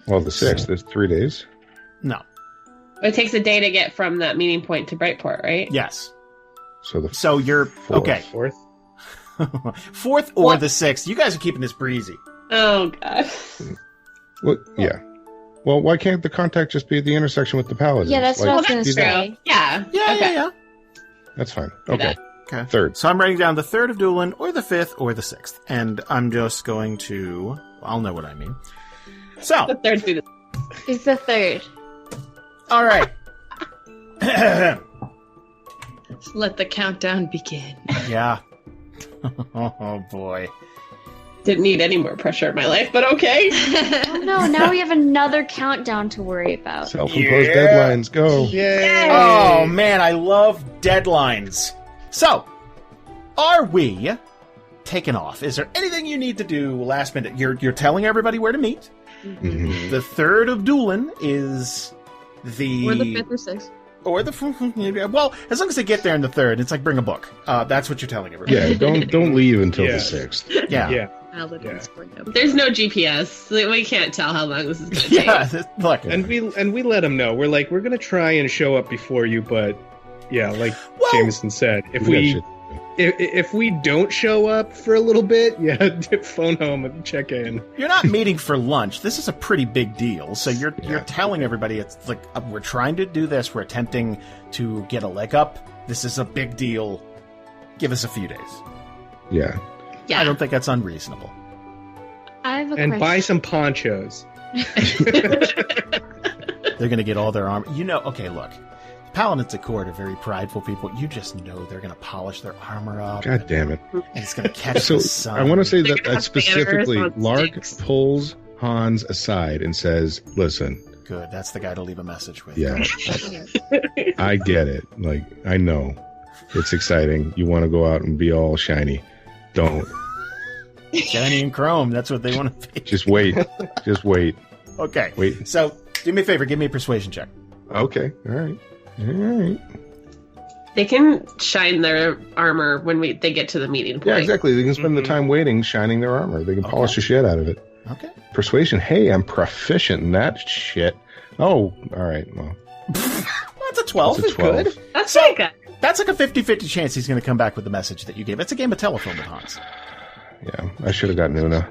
Well, the 6th is 3 days. No. It takes a day to get from that meeting point to Brightport, right? Yes. So So you're Fourth. okay. 4th? 4th or the 6th. You guys are keeping this breezy. Oh god. Well, yeah. Well, why can't the contact just be at the intersection with the Paladins? Yeah, that's what I was going to do that. say. Yeah. Yeah, Okay. yeah. That's fine. Okay. Okay. 3rd. So I'm writing down the 3rd of Doolin, or the 5th, or the 6th. And I'm just going to... I'll know what I mean. So, The 3rd through the It's the 3rd. all right. Let the countdown begin. Yeah. Oh, boy. didn't need any more pressure in my life, but okay. Oh no, now we have another countdown to worry about. Self-imposed Yeah. deadlines. Go. Yay! Oh, man, I love deadlines. So, are we taking off? Is there anything you need to do last minute? You're telling everybody where to meet. Mhm. The 3rd of Doolin is the... Or the 5th or 6th. Or the... Well, as long as they get there in the 3rd, it's like bring a book. That's what you're telling everybody. Yeah, don't leave until Yeah. the 6th. Yeah. Yeah. Paladins bring them. There's no GPS. We can't tell how long this is going to take. Yeah, look. And we let them know. We're like, we're gonna try and show up before you, but yeah, like Well- Jamieson said, if We got we shit. if we don't show up for a little bit, yeah, phone home and check in. You're not meeting for lunch. This is a pretty big deal. So you're Yeah. telling everybody it's like we're trying to do this. We're attempting to get a leg up. This is a big deal. Give us a few days. Yeah. Yeah. I don't think that's unreasonable. I have a And question. buy some ponchos. They're going to get all their armor. You know, okay, look. Paladins at court are very prideful people. You just know they're going to polish their armor up. God damn it. And it's going to catch So the sun. I want to say They're that, gonna have specifically, banners on Larg sticks. pulls Hans aside and says, "Listen, Good. That's the guy to leave a message with. yeah, I get it. Like, I know it's exciting. You want to go out and be all shiny. Don't. Shiny and chrome. That's what they want to be. Just wait. Just wait. Okay. Wait. So do me a favor. Give me a persuasion check. Okay. All right. All right. They can shine their armor when they get to the meeting point. Yeah, exactly. They can spend the Mhm. time waiting, shining their armor. They can polish Okay. the shit out of it. Okay. Persuasion. Hey, I'm proficient in that shit. Oh, all right. Well, That's a 12. it's a 12. Good. That's So- pretty good. That's like a 50-50 chance he's going to come back with the message that you gave. It's a game of telephone with Hans. Yeah, I should have got Nuna.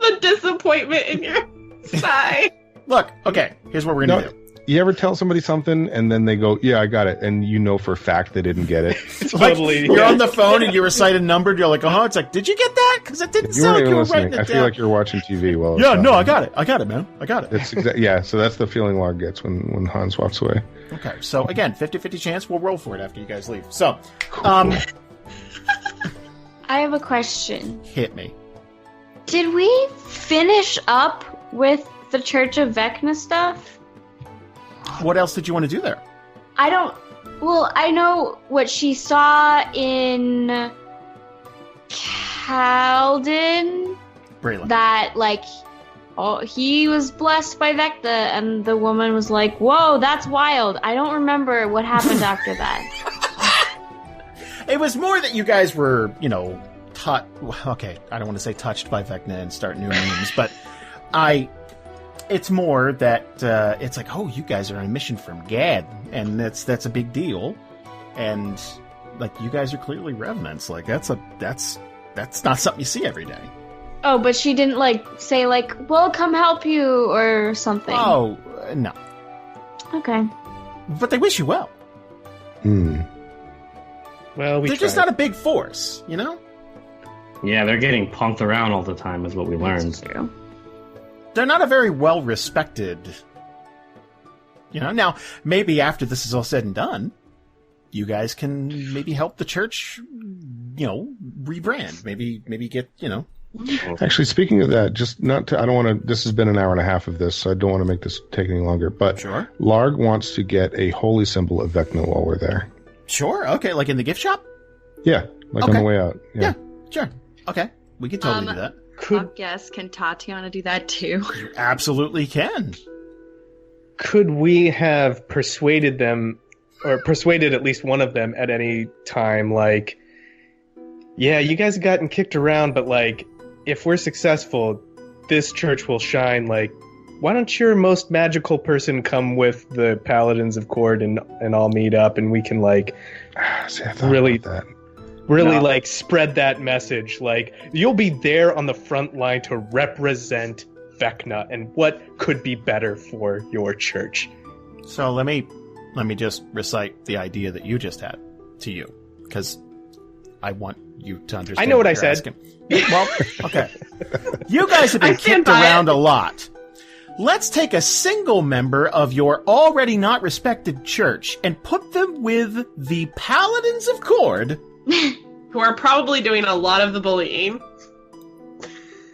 The disappointment in your sigh. Look, okay, here's what we're going to No. do. You ever tell somebody something and then they go, "Yeah, I got it," and you know for a fact they didn't get it? Totally. You're on the phone and you recite a number and you're like, "Uh-huh." It's like, "Did you get that?" Because it didn't You sound like weren't you were listening. writing it I feel down. like you're watching TV while. Yeah, it's no, happening. I got it, man. I got it. It's yeah. So that's the feeling Larg gets when Hans walks away. Okay, so again, 50-50 chance. We'll roll for it after you guys leave. So, I have a question. hit me. Did we finish up with the Church of Vecna stuff? What else did you want to do there? I don't. Well, I know what she saw in Kalden. Braylon. That, like, he was blessed by Vecna, and the woman was like, "Whoa, that's wild." I don't remember what happened after that. It was more that you guys were, okay, I don't want to say touched by Vecna and start new names, but it's more that it's like, oh, you guys are on a mission from Gad, and that's a big deal, and like you guys are clearly revenants. Like that's not something you see every day. Oh, but she didn't say "We'll come help you" or something. Oh no, Okay. but they wish you well. Well, They're just not a big force, you know. Yeah, they're getting punked around all the time, is what we learned. That's true. They're not a very well respected. Now maybe after this is all said and done, you guys can maybe help the church, rebrand. Maybe get, Actually, speaking of that, I don't want to. This has been an hour and a half of this, so I don't want to make this take any longer. But Sure. Larg wants to get a holy symbol of Vecna while we're there. Sure. Okay. Like in the gift shop? Yeah, on Okay. the way out. Yeah. Sure. Okay. We can totally do that. Top guess, can Tatiyana do that too? You absolutely can. Could we have persuaded them, or persuaded at least one of them at any time, like, yeah, you guys have gotten kicked around, but like, if we're successful, this church will shine. Like, why don't your most magical person come with the Paladins of Cord and all meet up, and we can like See, I thought really, about that. really like spread that message. Like, you'll be there on the front line to represent Vecna, and what could be better for your church? So let me just recite the idea that you just had to you, because I want you to understand. I know what I you're said. asking. Well, okay. You guys have been I stand kicked by around it. a lot. Let's take a single member of your already not respected church and put them with the Paladins of Cord. Who are probably doing a lot of the bullying.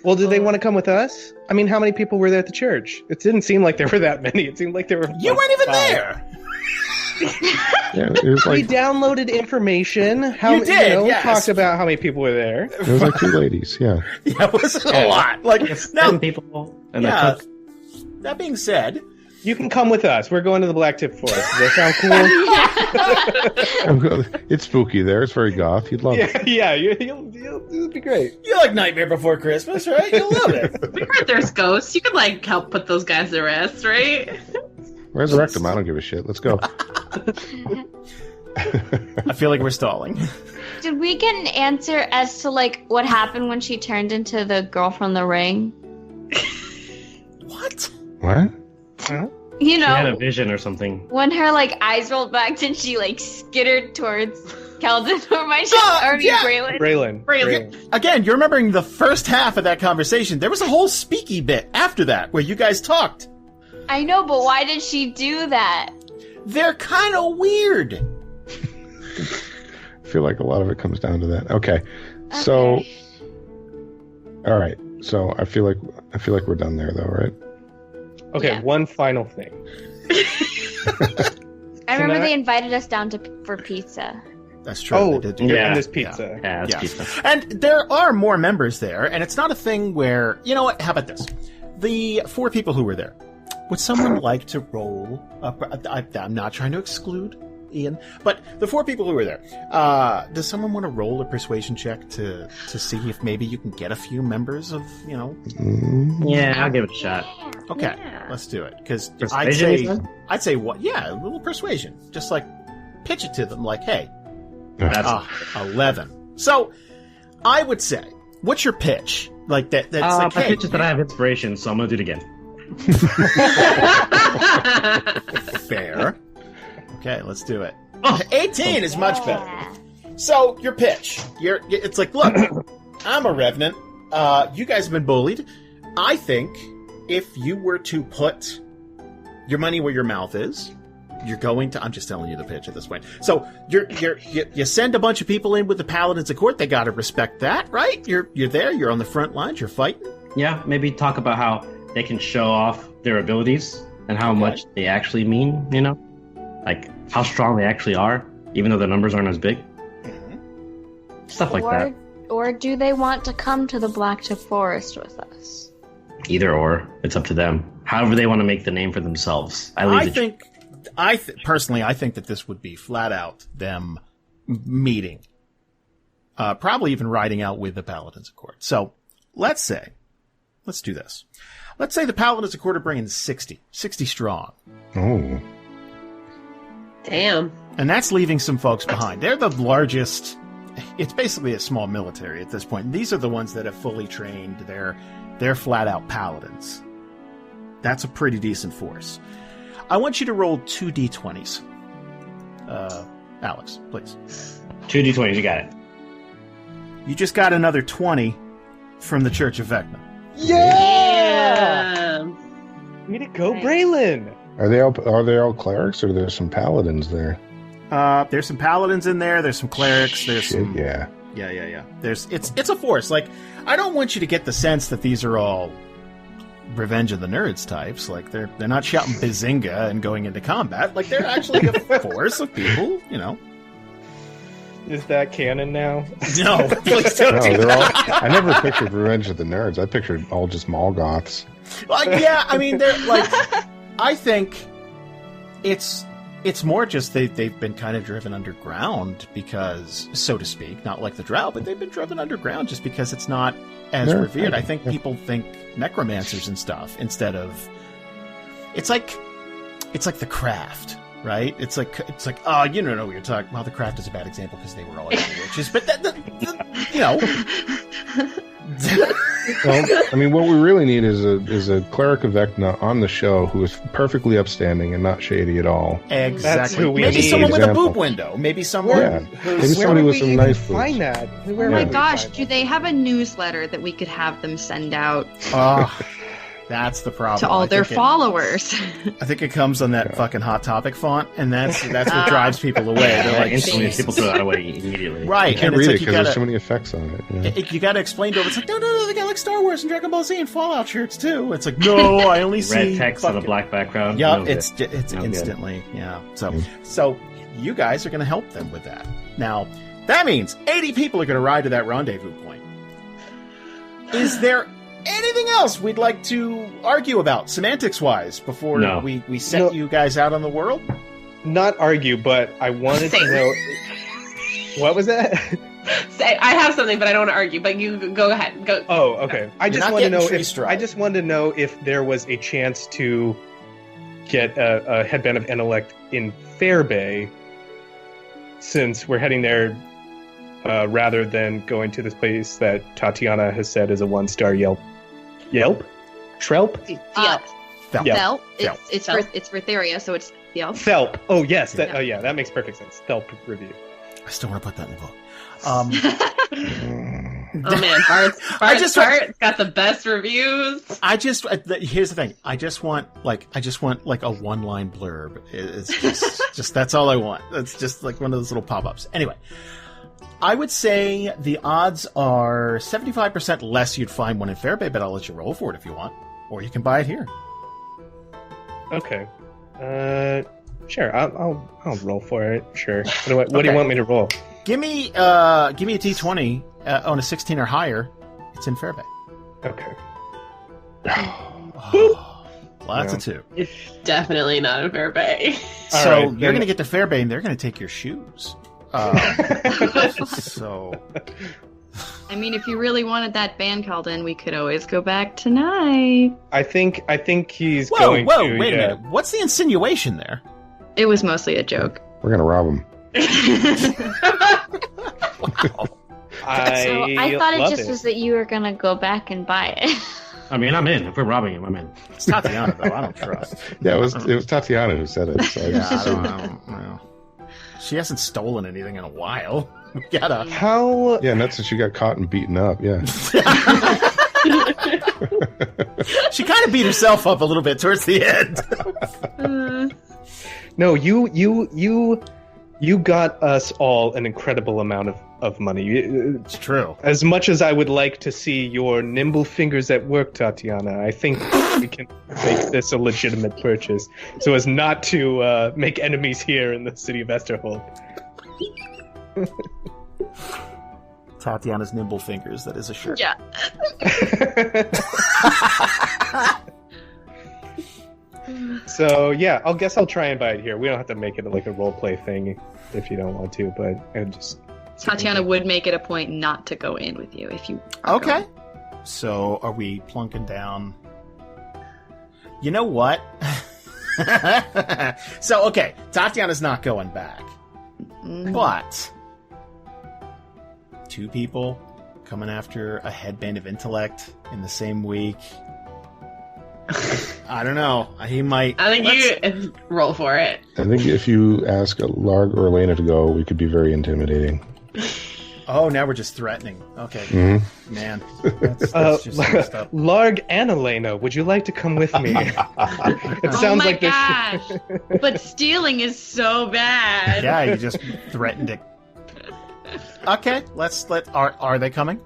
Well, did they want to come with us? I mean, how many people were there at the church? It didn't seem like there were that many. It seemed like there were. You like weren't even 5. there. Yeah, it was We like downloaded information. You did, yes. Talked about how many people were there. it was like 2 ladies. Yeah. Yeah, it wasn't a lot. Like, now, 10 people and yeah, a cook. that being said, You can come with us. We're going to the Black Tip Forest. Does that sound cool? It's spooky there. It's very goth. You'd love it. yeah. It'll be great. you like Nightmare Before Christmas, right? You'll love it. We heard there's ghosts. You could help put those guys to rest, right? Resurrect them. I don't give a shit. Let's go. I feel like we're stalling. Did we get an answer as to what happened when she turned into the girl from The Ring? What? What? You She had a know, vision or something. when her eyes rolled back and she skittered towards Kalden, or my shit Ah, already yeah. Braylon. Braylon. Again, you're remembering the first half of that conversation. There was a whole speaky bit after that where you guys talked. I know, but why did she do that? They're kind of weird. I feel like a lot of it comes down to that. Okay. So, Okay. all right. So I feel like we're done there, though, right? Okay, Yeah. one final thing. I remember Tonight- they invited us down for pizza. That's true. Oh, They did do yeah, that. and this pizza. Yeah, it's Yeah. pizza. And there are more members there, and it's not a thing where, you know what, how about this? The 4 people who were there, would someone like to roll I'm not trying to exclude Ian, but the 4 people who were there, does someone want to roll a persuasion check to see if maybe you can get a few members of, Yeah, I'll give it a shot. okay, Yeah. let's do it, because Persuasion, you said? I'd say what, yeah, a little persuasion, just pitch it to them, hey, That's 11. So, I would say, what's your pitch? That's my hey, pitch is that I have inspiration, so I'm gonna do it again. Fair. Okay, let's do it. 18 is much better. So, your pitch. It's like, look, I'm a revenant. You guys have been bullied. I think if you were to put your money where your mouth is, you're going to... I'm just telling you the pitch at this point. So, you send a bunch of people in with the Paladins of Court. They got to respect that, right? You're there. You're on the front lines. You're fighting. Yeah, maybe talk about how they can show off their abilities and how much they actually mean, you know? Like, how strong they actually are, even though the numbers aren't as big. Mm-hmm. Stuff like that. Or do they want to come to the Blacktip Forest with us? Either or. It's up to them. However they want to make the name for themselves. Personally, I think that this would be flat out them meeting. Probably even riding out with the Paladins of Court. So, let's do this. Let's say the Paladins of Court are bringing 60 strong. Oh. Damn. And that's leaving some folks behind. They're the largest. It's basically a small military at this point. These are the ones that have fully trained. They're flat out paladins. That's a pretty decent force. I want you to roll 2 d20s. Alex, please. 2 d20s, you got it. You just got another 20 from the Church of Vecna. Yeah! Way to go, Braylon! Are they all clerics, or there's some paladins there? There's some paladins in there. There's some clerics. There's some... Yeah. It's a force. Like, I don't want you to get the sense that these are all Revenge of the Nerds types. Like, they're not shouting Bazinga and going into combat. Like, they're actually a force of people, you know. Is that canon now? No, please don't do that. I never pictured Revenge of the Nerds. I pictured all just Molgoths. Yeah, I mean, they're like... I think it's more just they've been kind of driven underground because, so to speak, not like the Drow, but they've been driven underground just because it's not as revered. I think people think necromancers and stuff instead of... It's like the Craft, right? It's like oh, you don't know what you're talking. Well, the Craft is a bad example because they were all witches, but you know. Well, I mean, what we really need is a cleric of Vecna on the show who is perfectly upstanding and not shady at all. Exactly. That's who we Maybe need. someone with a boob window. Maybe someone Maybe somebody with some nice boobs. Find that? Oh my gosh, do they have a newsletter that we could have them send out that's the problem. to all their followers? I think it comes on that fucking Hot Topic font, and that's what drives people away. They're like, instantly, people throw that away immediately. Right. You can't read it because there's so many effects on it. Yeah. You got to explain to them. It's like, no, they got like Star Wars and Dragon Ball Z and Fallout shirts too. It's like, no, I only see red text on a black background. Yeah, no it's instantly. Good. Yeah. So you guys are going to help them with that. Now, that means 80 people are going to ride to that rendezvous point. Is there anything else we'd like to argue about, semantics-wise, before we set you guys out on the world? Not argue, but I wanted to know... What was that? I have something, but I don't want to argue. But you go ahead. Go. Oh, okay. I just wanted to know if there was a chance to get a headband of intellect in Fairbay, since we're heading there, rather than going to this place that Tatiyana has said is a 1-star Yelp. Shrelp? Yelp. Felp. It's for Theria, so it's Yelp. Felp. Oh yes. That makes perfect sense. Felp review. I still want to put that in the book. Oh man, Bart's got the best reviews. Here's the thing. I just want like a 1-line blurb. It's just that's all I want. That's just like one of those little pop-ups. Anyway, I would say the odds are 75% less you'd find one in Fairbay, but I'll let you roll for it if you want, or you can buy it here. Okay. Sure. I'll roll for it. Sure. What do you want me to roll? Give me a D20 on a 16 or higher. It's in Fairbay. Okay. Lots of 2. It's definitely not in Fairbay. So right, you're going to get to Fairbay, and they're going to take your shoes. So. I mean, if you really wanted that band called in, we could always go back tonight. I think he's going to... Whoa, wait a minute. What's the insinuation there? It was mostly a joke. We're going to rob him. Wow. I thought it just was that you were going to go back and buy it. I mean, I'm in. If we're robbing him, I'm in. It's Tatiyana, though. I don't trust. Yeah, it was Tatiyana who said it. So I don't know. She hasn't stolen anything in a while. We gotta. How? Yeah, and that's when she got caught and beaten up. Yeah. She kind of beat herself up a little bit towards the end. No, you got us all an incredible amount of money. It's true. As much as I would like to see your nimble fingers at work, Tatiyana, I think we can make this a legitimate purchase so as not to make enemies here in the city of Esterhold. Tatiyana's nimble fingers, that is a shirt. Yeah. So, yeah, I guess I'll try and buy it here. We don't have to make it like a roleplay thing if you don't want to, but I just... Tatiyana would make it a point not to go in with you if you are Okay. going. So, are we plunking down? You know what? So, okay, Tatiyana's not going back. But... 2 people coming after a headband of intellect in the same week. I don't know. He might. I think you roll for it. I think if you ask Larg or Elena to go, we could be very intimidating. Oh, now we're just threatening. Okay. Mm-hmm. Man. That's just messed up. Larg and Elena, would you like to come with me? It sounds like this. Gosh. But stealing is so bad. Yeah, you just threatened it. Okay, are they coming?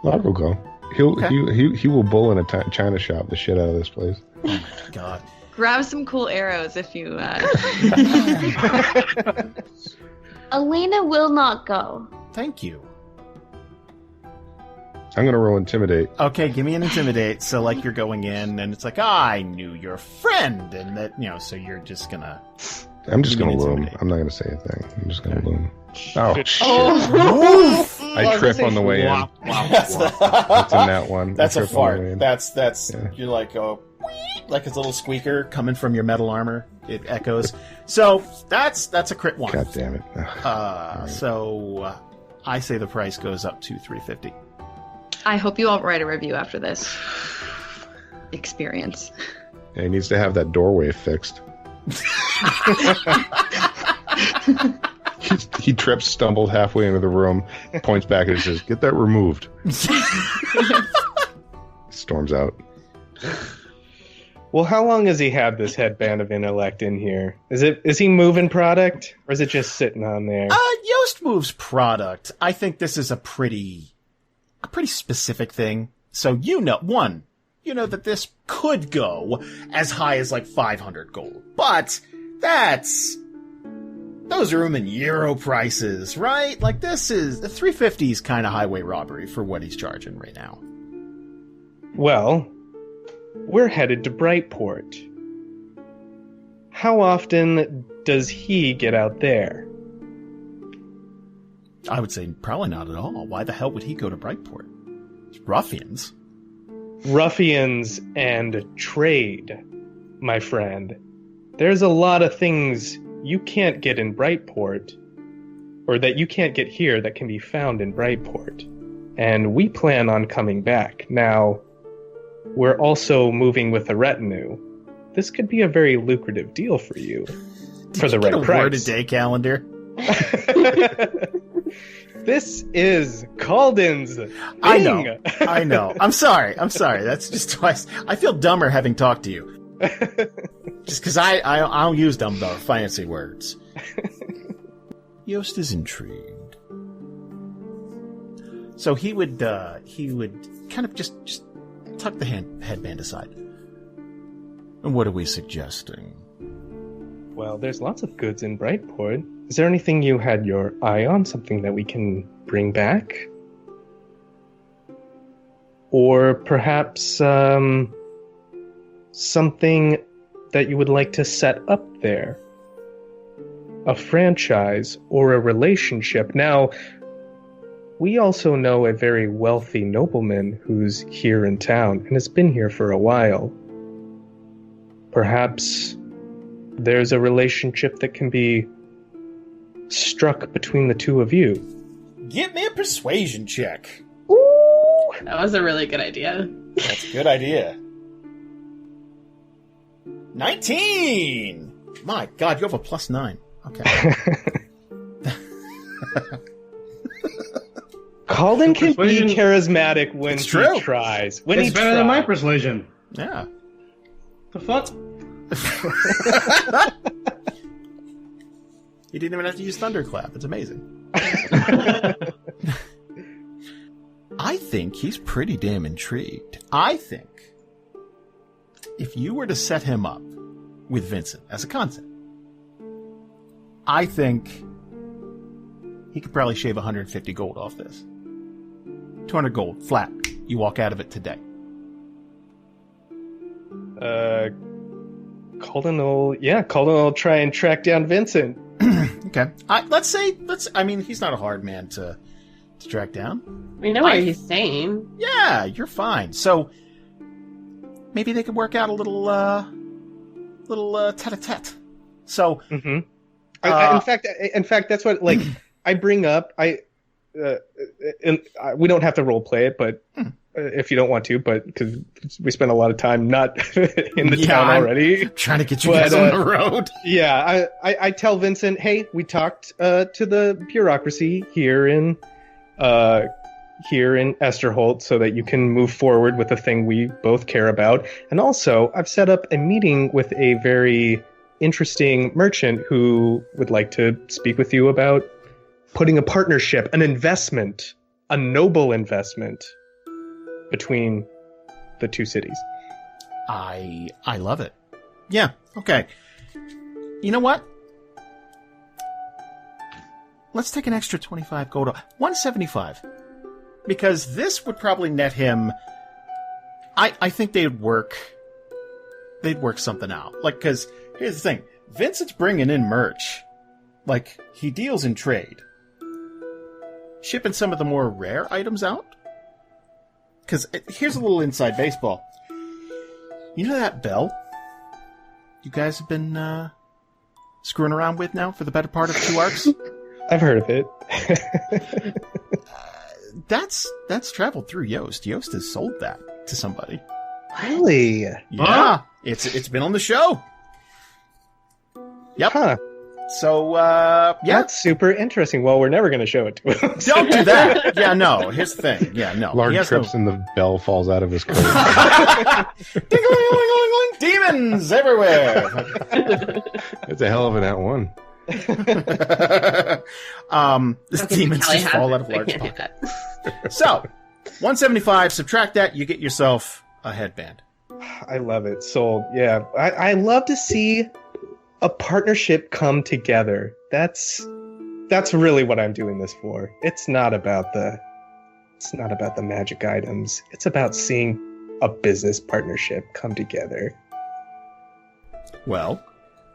Larg will go. He will bull in a china shop the shit out of this place. Oh my god. Grab some cool arrows if you... Elena will not go. Thank you. I'm gonna roll intimidate. Okay, give me an intimidate. So like you're going in and it's like, I knew your friend, and that, so you're just gonna... I'm just Give me gonna an loom. intimidate. I'm not gonna say a thing. I'm just gonna loom. Oh, shit. I I trip on the way in. That's in that one. That's I a trip on the way fart. in. That's Yeah. You're like like his little squeaker coming from your metal armor. It echoes. So that's a crit one. God damn it. So I say the price goes up to $350. I hope you all write a review after this experience. Yeah, he needs to have that doorway fixed. He trips, stumbled halfway into the room, points back and says, "Get that removed." Storms out. Well, how long has he had this headband of intellect in here? Is he moving product, or is it just sitting on there? Yoast moves product. I think this is a pretty specific thing. So you know that this could go as high as like 500 gold, but those are in euro prices, right? Like this is the 350 is kind of highway robbery for what he's charging right now. Well, we're headed to Brightport. How often does he get out there? I would say probably not at all. Why the hell would he go to Brightport? It's ruffians. Ruffians and trade, my friend. There's a lot of things you can't get in Brightport, or that you can't get here that can be found in Brightport. And we plan on coming back. Now, we're also moving with a retinue. This could be a very lucrative deal for you. For the right price. Word a day calendar. This is Kalden's thing. I know. I'm sorry. That's just twice. I feel dumber having talked to you. Just because I don't use dumb though fancy words. Yoast is intrigued, so he would kind of just tuck the headband aside. And what are we suggesting? Well, there's lots of goods in Brightport. Is there anything you had your eye on? Something that we can bring back? Or perhaps something that you would like to set up there? A franchise or a relationship. Now, we also know a very wealthy nobleman who's here in town and has been here for a while. Perhaps there's a relationship that can be struck between the two of you. Give me a persuasion check. That was a really good idea. That's a good idea. 19! My God, you have a +9. Okay. Kalden can be Persuasion. charismatic when It's he true. tries. When It's he better than my tries. persuasion. Yeah. The fuck? You didn't even have to use Thunderclap. It's amazing. I think he's pretty damn intrigued. I think if you were to set him up with Vincent as a concept, I think he could probably shave 150 gold off this. 200 gold, flat. You walk out of it today. Kalden will try and track down Vincent. Okay. I mean, he's not a hard man to track down. We know what he's saying. Yeah, you're fine. So maybe they could work out a little tete-a-tete. So, Mm-hmm. In fact, that's what I bring up. We don't have to role play it, but if you don't want to, but because we spent a lot of time not in the town already, trying to get you guys on the road. Yeah, I tell Vincent, hey, we talked to the bureaucracy here in Esterholt so that you can move forward with the thing we both care about. And also, I've set up a meeting with a very interesting merchant who would like to speak with you about putting a partnership, an investment, a noble investment between the two cities. I love it. Yeah, okay. You know what? Let's take an extra 25 gold. 175. Because this would probably net him... I think they'd work something out. Because, here's the thing. Vincent's bringing in merch. He deals in trade. Shipping some of the more rare items out. Because, here's a little inside baseball. You know that bell you guys have been screwing around with now for the better part of 2 arcs? I've heard of it. That's traveled through Yost. Yost has sold that to somebody. Really? Yeah, Huh? it's been on the show. Yep. Huh. So yeah, That's super interesting. Well, we're never going to show it to him. don't do that. Yeah, no. Here's the thing. Yeah, no. Larg He has trips and the bell falls out of his coat. Ding-a-ling-a-ling-a-ling-a-ling. Demons everywhere. It's a hell of an @1. The demons just fall out of Larg's pocket. So, 175. Subtract that, you get yourself a headband. I love it. Sold. Yeah. I love to see a partnership come together. That's really what I'm doing this for. It's not about the magic items. It's about seeing a business partnership come together. Well,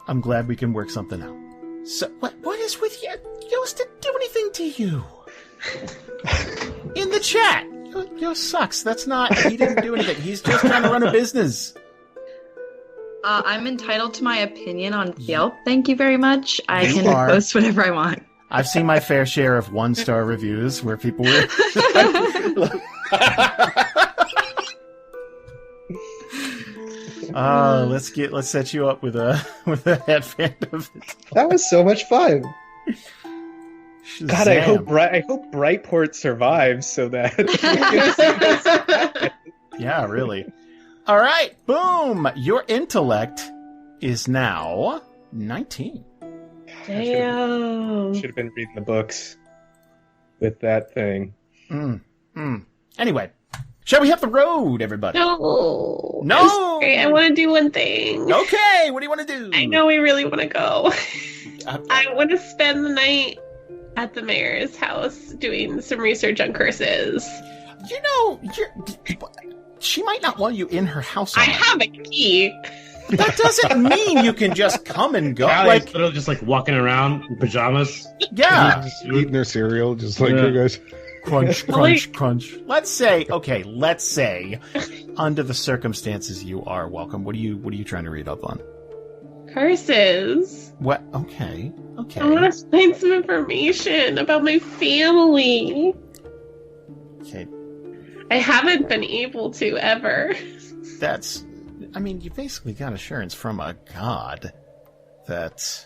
I'm glad we can work something out. So, what is with you? Yost didn't do anything to you. In the chat. Yost sucks. That's not, he didn't do anything. He's just trying to run a business. I'm entitled to my opinion on Yelp. Thank you very much. I You can are. post whatever I want. I've seen my fair share of 1-star reviews where people were. Let's set you up with a headband of it. That was so much fun. God, I hope Shazam. Brightport survives so that Yeah, really. All right, boom. Your intellect is now 19. Damn. should have been reading the books with that thing. Anyway, shall we hit the road, everybody? No. No! I'm sorry, I want to do one thing. Okay, what do you want to do? I know we really want to go. I want to spend the night at the mayor's house doing some research on curses. You know, she might not want you in her house. I have a key. That doesn't mean you can just come and go. Callie's literally just walking around in pajamas. Yeah. Just eating their cereal, just like Yeah. you guys. Crunch, crunch, crunch. Let's say, under the circumstances, you are welcome. What are you trying to read up on? Curses. What? Okay. I want to find some information about my family. Okay. I haven't been able to ever. You basically got assurance from a god that...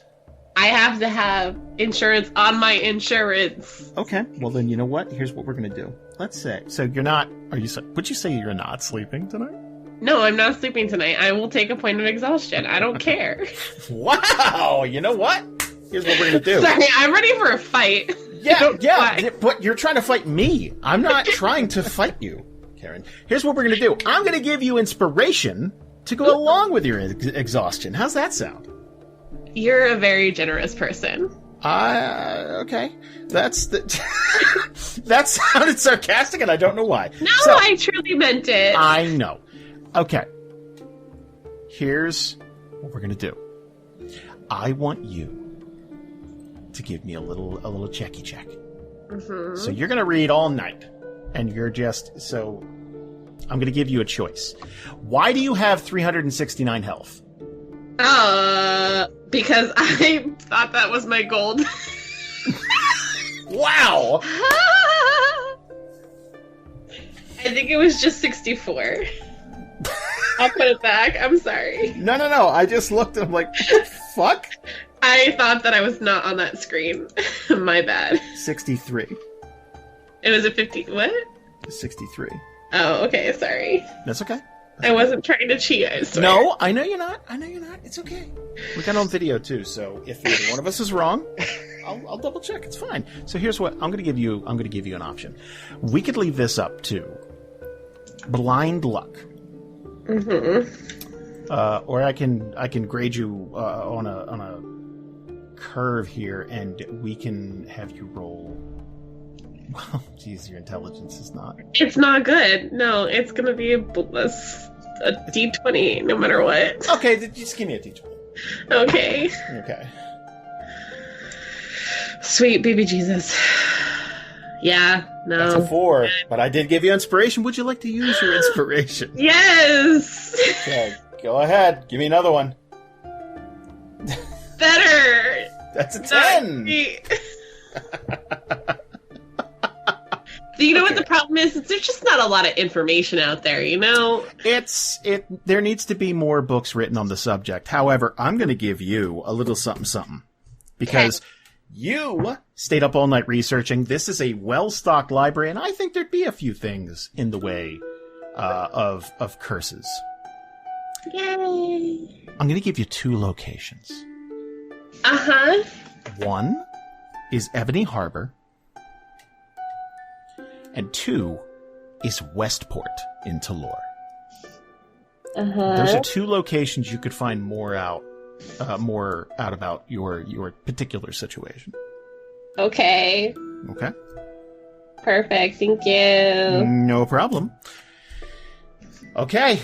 I have to have insurance on my insurance. Okay, well then you know what? Here's what we're gonna do. Let's say, so you're not, would you say you're not sleeping tonight? No, I'm not sleeping tonight. I will take a point of exhaustion. I don't care. Wow, you know what? Here's what we're gonna do. Sorry, I'm ready for a fight. Yeah, but you're trying to fight me. I'm not trying to fight you, Karen. Here's what we're gonna do. I'm gonna give you inspiration to go along with your exhaustion. How's that sound? You're a very generous person. Okay. That sounded sarcastic, and I don't know why. No, I truly meant it. I know. Okay. Here's what we're gonna do. I want you to give me a little checky check. Mm-hmm. So you're gonna read all night, and I'm gonna give you a choice. Why do you have 369 health? Because I thought that was my gold. Wow! I think it was just 64. I'll put it back. I'm sorry. No. I just looked and I'm like, what the fuck? I thought that I was not on that screen. My bad. 63. It was a 50. What? 63. Oh, okay. Sorry. That's okay. I wasn't trying to cheat, I swear. No, I know you're not. It's okay. We got on video too, so if either one of us is wrong, I'll double check. It's fine. So here's what I'm going to give you. I'm going to give you an option. We could leave this up to blind luck. Mm-hmm. Or I can grade you on a curve here, and we can have you roll. Well, geez, your intelligence is not. It's not good. No, it's gonna be a D20 no matter what. Okay, just give me a D20. Okay. Okay. Sweet baby Jesus. Yeah, no. That's a 4, but I did give you inspiration. Would you like to use your inspiration? Yes! Okay, go ahead. Give me another one. Better! That's a 10! You know what the problem is? There's just not a lot of information out there, you know? There needs to be more books written on the subject. However, I'm going to give you a little something. Because you stayed up all night researching. This is a well-stocked library, and I think there'd be a few things in the way of curses. Yay! I'm going to give you 2 locations. Uh-huh. One is Ebony Harbor, and 2 is Westport in Talor. Uh-huh. Those are 2 locations you could find more out about your particular situation. Okay. Okay. Perfect. Thank you. No problem. Okay.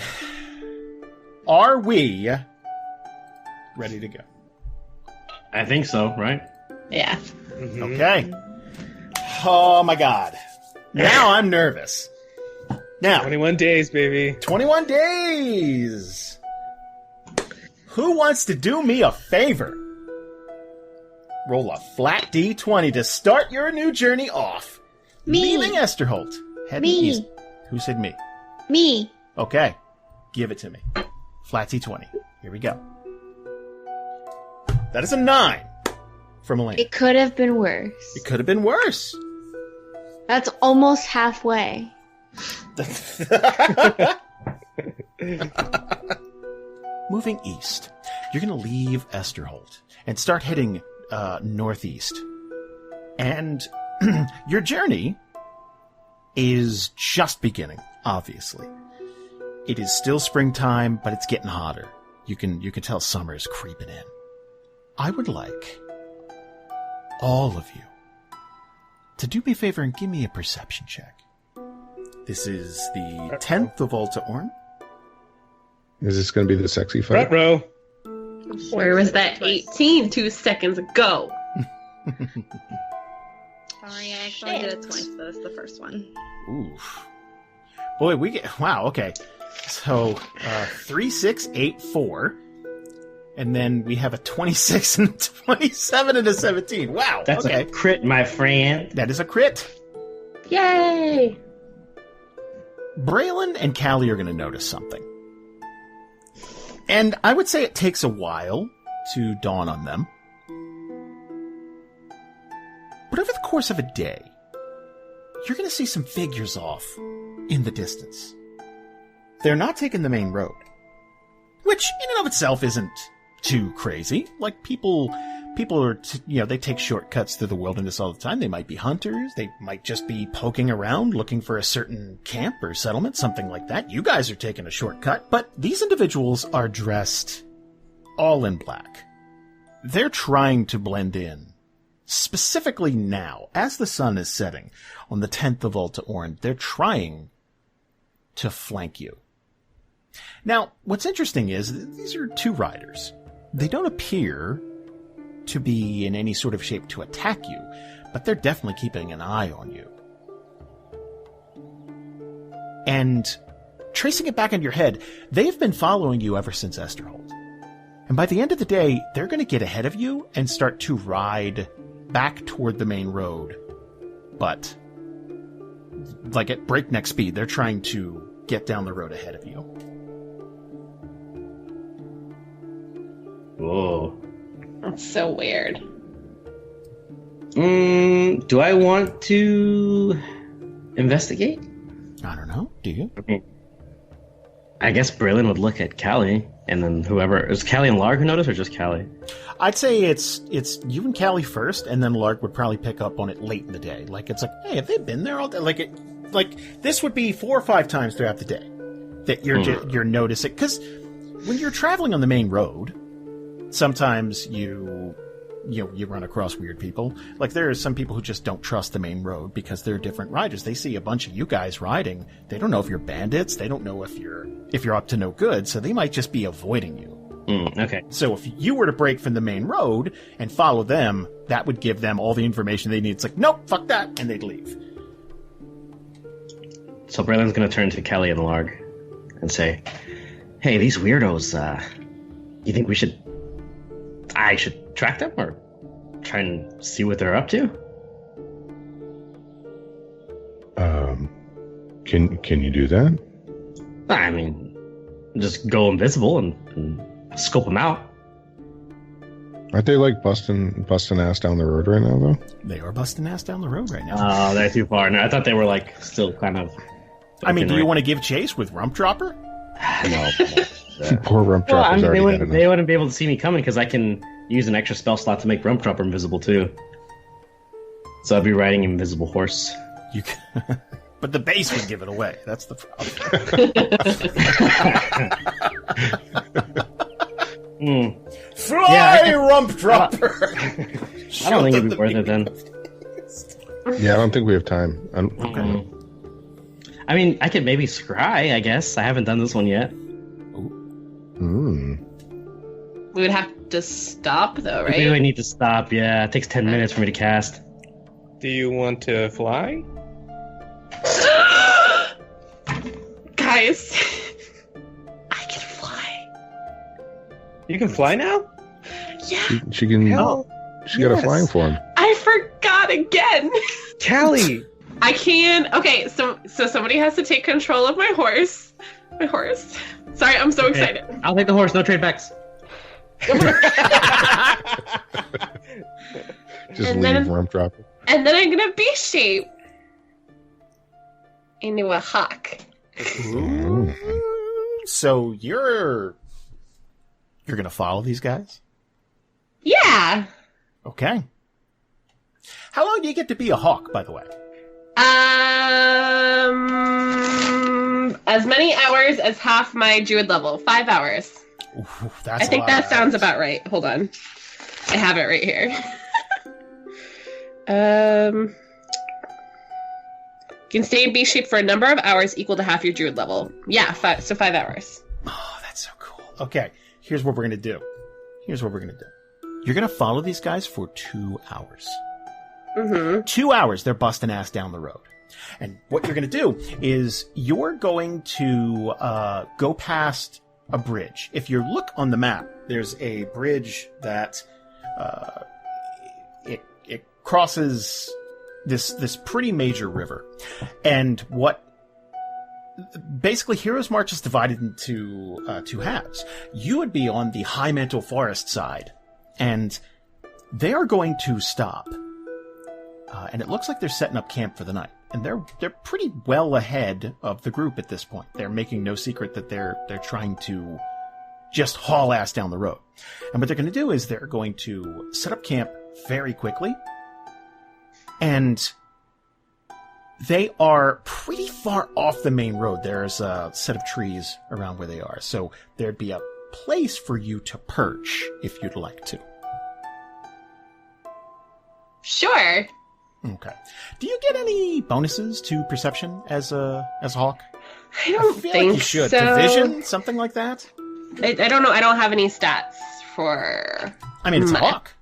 Are we ready to go? I think so, right? Yeah. Mm-hmm. Okay. Oh my god. Now I'm nervous. Now, 21 days, baby. 21 days. Who wants to do me a favor? Roll a flat D20 to start your new journey off. Me. Leaving Esterholt. Heading Me. east. Who said me? Me. Okay. Give it to me. Flat D20. Here we go. That is a 9 from Elena. It could have been worse. It could have been worse. That's almost halfway. Moving east, you're going to leave Esterholt and start heading northeast. And your journey is just beginning, obviously. It is still springtime, but it's getting hotter. You can tell summer is creeping in. I would like all of you to do me a favor and give me a perception check. This is the 10th of Alta Orn. Is this going to be the sexy fight? Front row. Where was that 18 2 seconds ago? Sorry, I actually did it twice, so that's the first one. Oof. Boy, we get... Wow, okay. So, 3, 6, 8, 4. And then we have a 26 and a 27 and a 17. Wow, That's okay. a crit, my friend. That is a crit. Yay! Braylon and Kallie are going to notice something. And I would say it takes a while to dawn on them. But over the course of a day, you're going to see some figures off in the distance. They're not taking the main road, which in and of itself isn't too crazy. Like people are, they take shortcuts through the wilderness all the time. They might be hunters. They might just be poking around looking for a certain camp or settlement, something like that. You guys are taking a shortcut, but these individuals are dressed all in black. They're trying to blend in. Specifically now, as the sun is setting on the 10th of Alta Orn, they're trying to flank you. Now, what's interesting is these are two riders. They don't appear to be in any sort of shape to attack you, but they're definitely keeping an eye on you. And tracing it back in your head, they've been following you ever since Esterhold. And by the end of the day, they're going to get ahead of you and start to ride back toward the main road. But, like at breakneck speed, they're trying to get down the road ahead of you. Whoa. That's so weird. Do I want to investigate? I don't know. Do you? I guess Braylon would look at Kallie, and then whoever... Is Kallie and Larg who notice, or just Kallie? I'd say it's you and Kallie first, and then Larg would probably pick up on it late in the day. Like, it's like, hey, have they been there all day? Like this would be 4 or 5 times throughout the day that you're noticing. Because when you're traveling on the main road, sometimes you run across weird people. Like, there are some people who just don't trust the main road because they're different riders. They see a bunch of you guys riding. They don't know if you're bandits. They don't know if you're up to no good. So they might just be avoiding you. Okay. So if you were to break from the main road and follow them, that would give them all the information they need. It's like, nope, fuck that, and they'd leave. So Braylon's going to turn to Kallie and Larg and say, hey, these weirdos, you think I should track them or try and see what they're up to? Can you do that? I mean, just go invisible and scope them out. Aren't they like busting ass down the road right now, though? They are busting ass down the road right now. Oh, they're too far. No, I thought they were like still kind of. I mean, do you want to give chase with Rump Dropper? No. Poor Rump Dropper's they already wouldn't be able to see me coming because I can use an extra spell slot to make Rump Dropper invisible too. So I'd be riding an invisible horse. You can, but the base would give it away. That's the problem. Fly, Rump Dropper! I don't think it'd be worth it then. Yeah, I don't think we have time. Okay. I mean, I could maybe scry, I guess. I haven't done this one yet. We would have to stop, though, right? We really need to stop, yeah. It takes 10 minutes for me to cast. Do you want to fly? Guys, I can fly. You can fly now? Yeah. She can. She got a flying form. I forgot again. Kallie! I can. Okay, so somebody has to take control of my horse. My horse. Sorry, I'm so excited. I'll take the horse, no trade backs. Just leave Rump Dropper. And then I'm gonna be shape into a hawk. Ooh. So you're gonna follow these guys? Yeah. Okay. How long do you get to be a hawk, by the way? As many hours as half my druid level. 5 hours. Ooh, that's I think a lot that of sounds hours. about right. Hold on. I have it right here. You can stay in beast shape for a number of hours equal to half your druid level. Yeah, 5 hours. Oh, that's so cool. Okay, here's what we're gonna do. You're gonna follow these guys for 2 hours. 2 hours, they're busting ass down the road. And what you're going to do is you're going to go past a bridge. If you look on the map, there's a bridge that it crosses this pretty major river. And what basically, Heroes March is divided into two halves. You would be on the High Mantle Forest side, and they are going to stop. And it looks like they're setting up camp for the night. And they're pretty well ahead of the group at this point. They're making no secret that they're trying to just haul ass down the road. And what they're going to do is they're going to set up camp very quickly. And they are pretty far off the main road. There's a set of trees around where they are. So there'd be a place for you to perch if you'd like to. Sure. Okay. Do you get any bonuses to perception as a hawk? I don't feel think like you should. so. To vision, something like that. I don't know. I don't have any stats for. I mean, it's a hawk.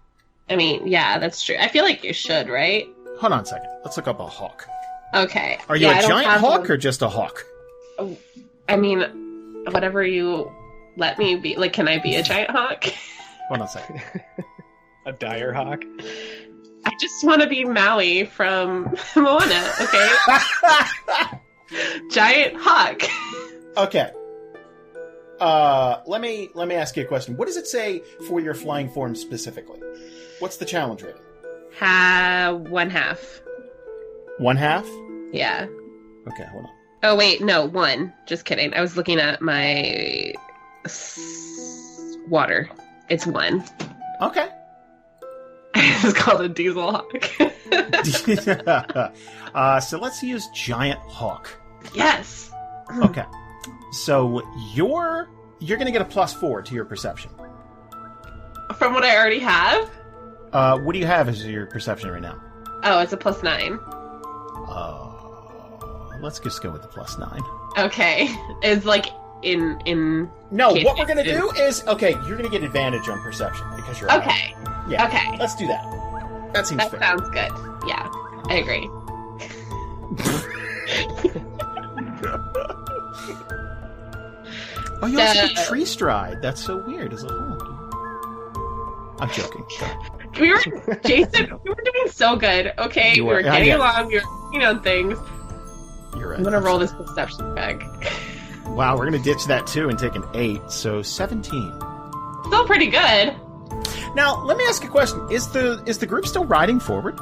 I mean, yeah, that's true. I feel like you should, right? Hold on a second. Let's look up a hawk. Okay. Are you a giant hawk or just a hawk? I mean, whatever you let me be. Like, can I be a giant hawk? Hold on a second. A dire hawk. I just want to be Maui from Moana, okay? Giant hawk. Okay. Let me ask you a question. What does it say for your flying form specifically? What's the challenge rating? 1/2. 1/2? Yeah. Okay, hold on. Oh wait, no, 1. Just kidding. I was looking at my water. It's 1. Okay. It's called a diesel hawk. So let's use giant hawk. Yes. Okay. So you're going to get a +4 to your perception. From what I already have? What do you have as your perception right now? Oh, it's a +9. Let's just go with the +9. Okay. It's like in No, what we're going to do is, okay, you're going to get advantage on perception because you're okay. Yeah. Okay. Let's do that. That seems fair. That sounds good. Yeah, I agree. Oh, you also get tree stride. That's so weird as a hawk. I'm joking. Jason, we were doing so good. Okay, we were getting along. We were on things. You're right. I'm gonna roll this perception bag. Wow, we're gonna ditch that too and take an 8. So 17. Still pretty good. Now, let me ask you a question. Is the group still riding forward?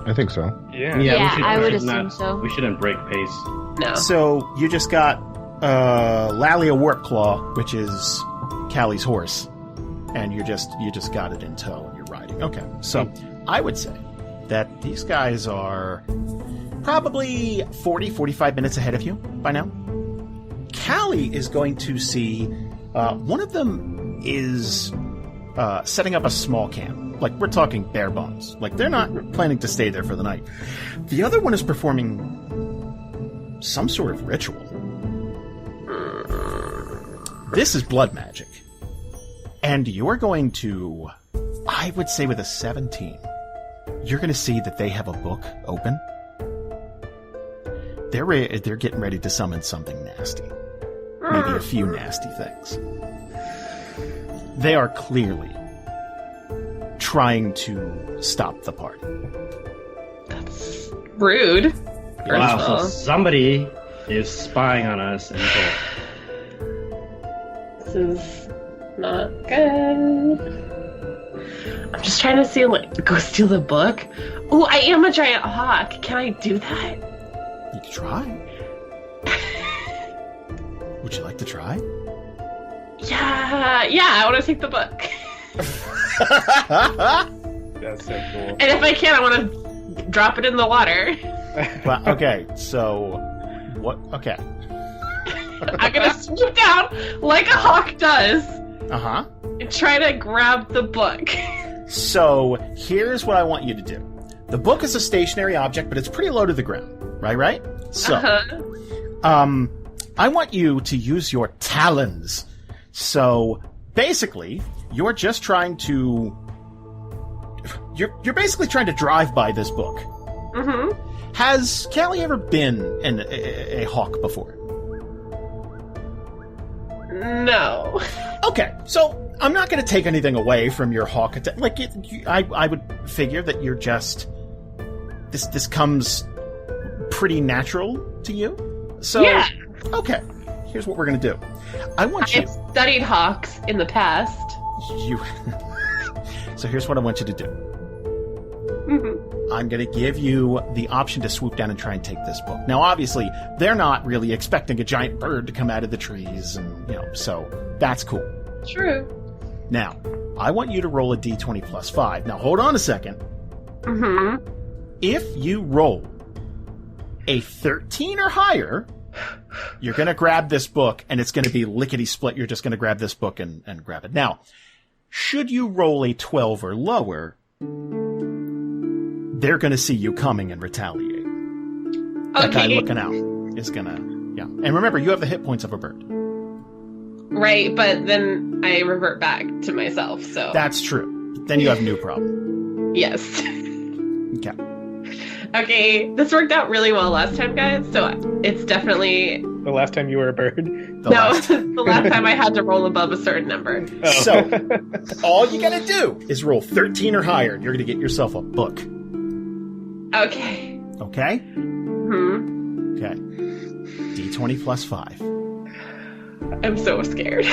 I think so. Yeah, I would assume so. We shouldn't break pace. No. So you just got Lalia Warpclaw, which is Callie's horse, and you just got it in tow and you're riding. Okay, so I would say that these guys are probably 45 minutes ahead of you by now. Kallie is going to see one of them is setting up a small camp. Like, we're talking bare bones. Like, they're not planning to stay there for the night. The other one is performing some sort of ritual. This is blood magic. And you're going to, I would say with a 17, you're going to see that they have a book open. They're getting ready to summon something nasty. Maybe a few nasty things. They are clearly trying to stop the party. That's rude. Wow, so somebody is spying on us. And this is not good. I'm just trying to see, like, go steal the book. Oh, I am a giant hawk. Can I do that? You can try. Would you like to try? Yeah, I want to take the book. That's so cool. And if I can, I want to drop it in the water. Well, okay, so what? Okay. I'm gonna swoop down like a hawk does Uh-huh. and try to grab the book. So here's what I want you to do. The book is a stationary object, but it's pretty low to the ground. Right? So, I want you to use your talons. So, basically, you're just trying to... You're basically trying to drive by this book. Mm-hmm. Has Kallie ever been a hawk before? No. Okay, so I'm not going to take anything away from your hawk attack. Like, I would figure that you're just... This comes pretty natural to you. So, Yeah. okay. Here's what we're going to do. I want you... I've studied hawks in the past. So here's what I want you to do. Mm-hmm. I'm going to give you the option to swoop down and try and take this book. Now, obviously, they're not really expecting a giant bird to come out of the trees, and so that's cool. True. Now, I want you to roll a d20 plus 5. Now, hold on a second. Mm-hmm. If you roll a 13 or higher, you're going to grab this book, and it's going to be lickety-split. You're just going to grab this book and grab it. Now, should you roll a 12 or lower, they're going to see you coming and retaliate. That guy looking out is going to... Yeah. And remember, you have the hit points of a bird. Right, but then I revert back to myself, so... That's true. Then you have a new problem. Yes. Okay. Okay, this worked out really well last time, guys, so it's definitely... The last time you were a bird? the last time I had to roll above a certain number. Oh. So, all you gotta do is roll 13 or higher, and you're gonna get yourself a book. Okay. Okay? Hmm. Okay. D20 plus 5. I'm so scared.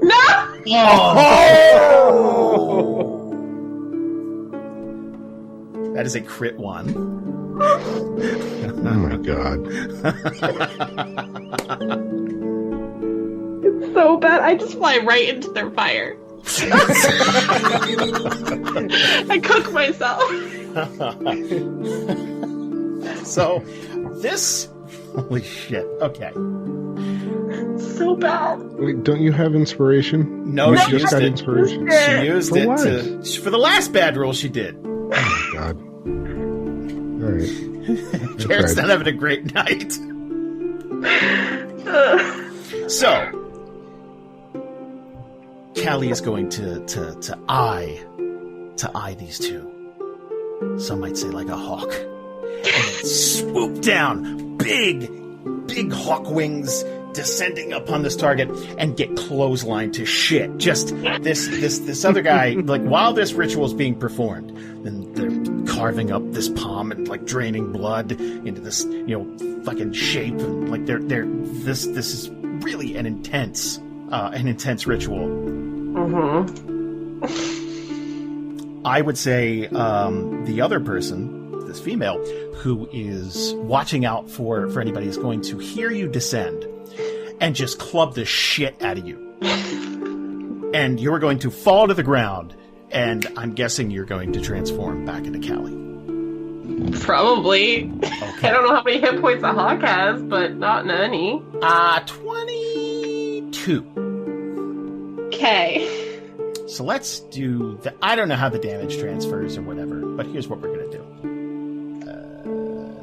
No! Oh! That is a crit 1. Oh my god. It's so bad. I just fly right into their fire. I cook myself. So, this... Holy shit. Okay. So bad. Wait, don't you have inspiration? No, you she just used got it. inspiration. She used For it what? for the last bad roll she did. Oh my god. Alright. Jared's not having a great night. So, Kallie is going to eye these two. Some might say like a hawk. And then swoop down, big hawk wings descending upon this target and get clotheslined to shit. Just this other guy, like while this ritual is being performed, then they're carving up this palm and like draining blood into this, fucking shape, and like this is really an intense ritual. Mm-hmm. I would say the other person, this female, who is watching out for anybody, is going to hear you descend and just club the shit out of you. And you're going to fall to the ground, and I'm guessing you're going to transform back into Kallie. Probably. Okay. I don't know how many hit points a hawk has, but not many. 22. Okay. So let's do the... I don't know how the damage transfers or whatever, but here's what we're going to do.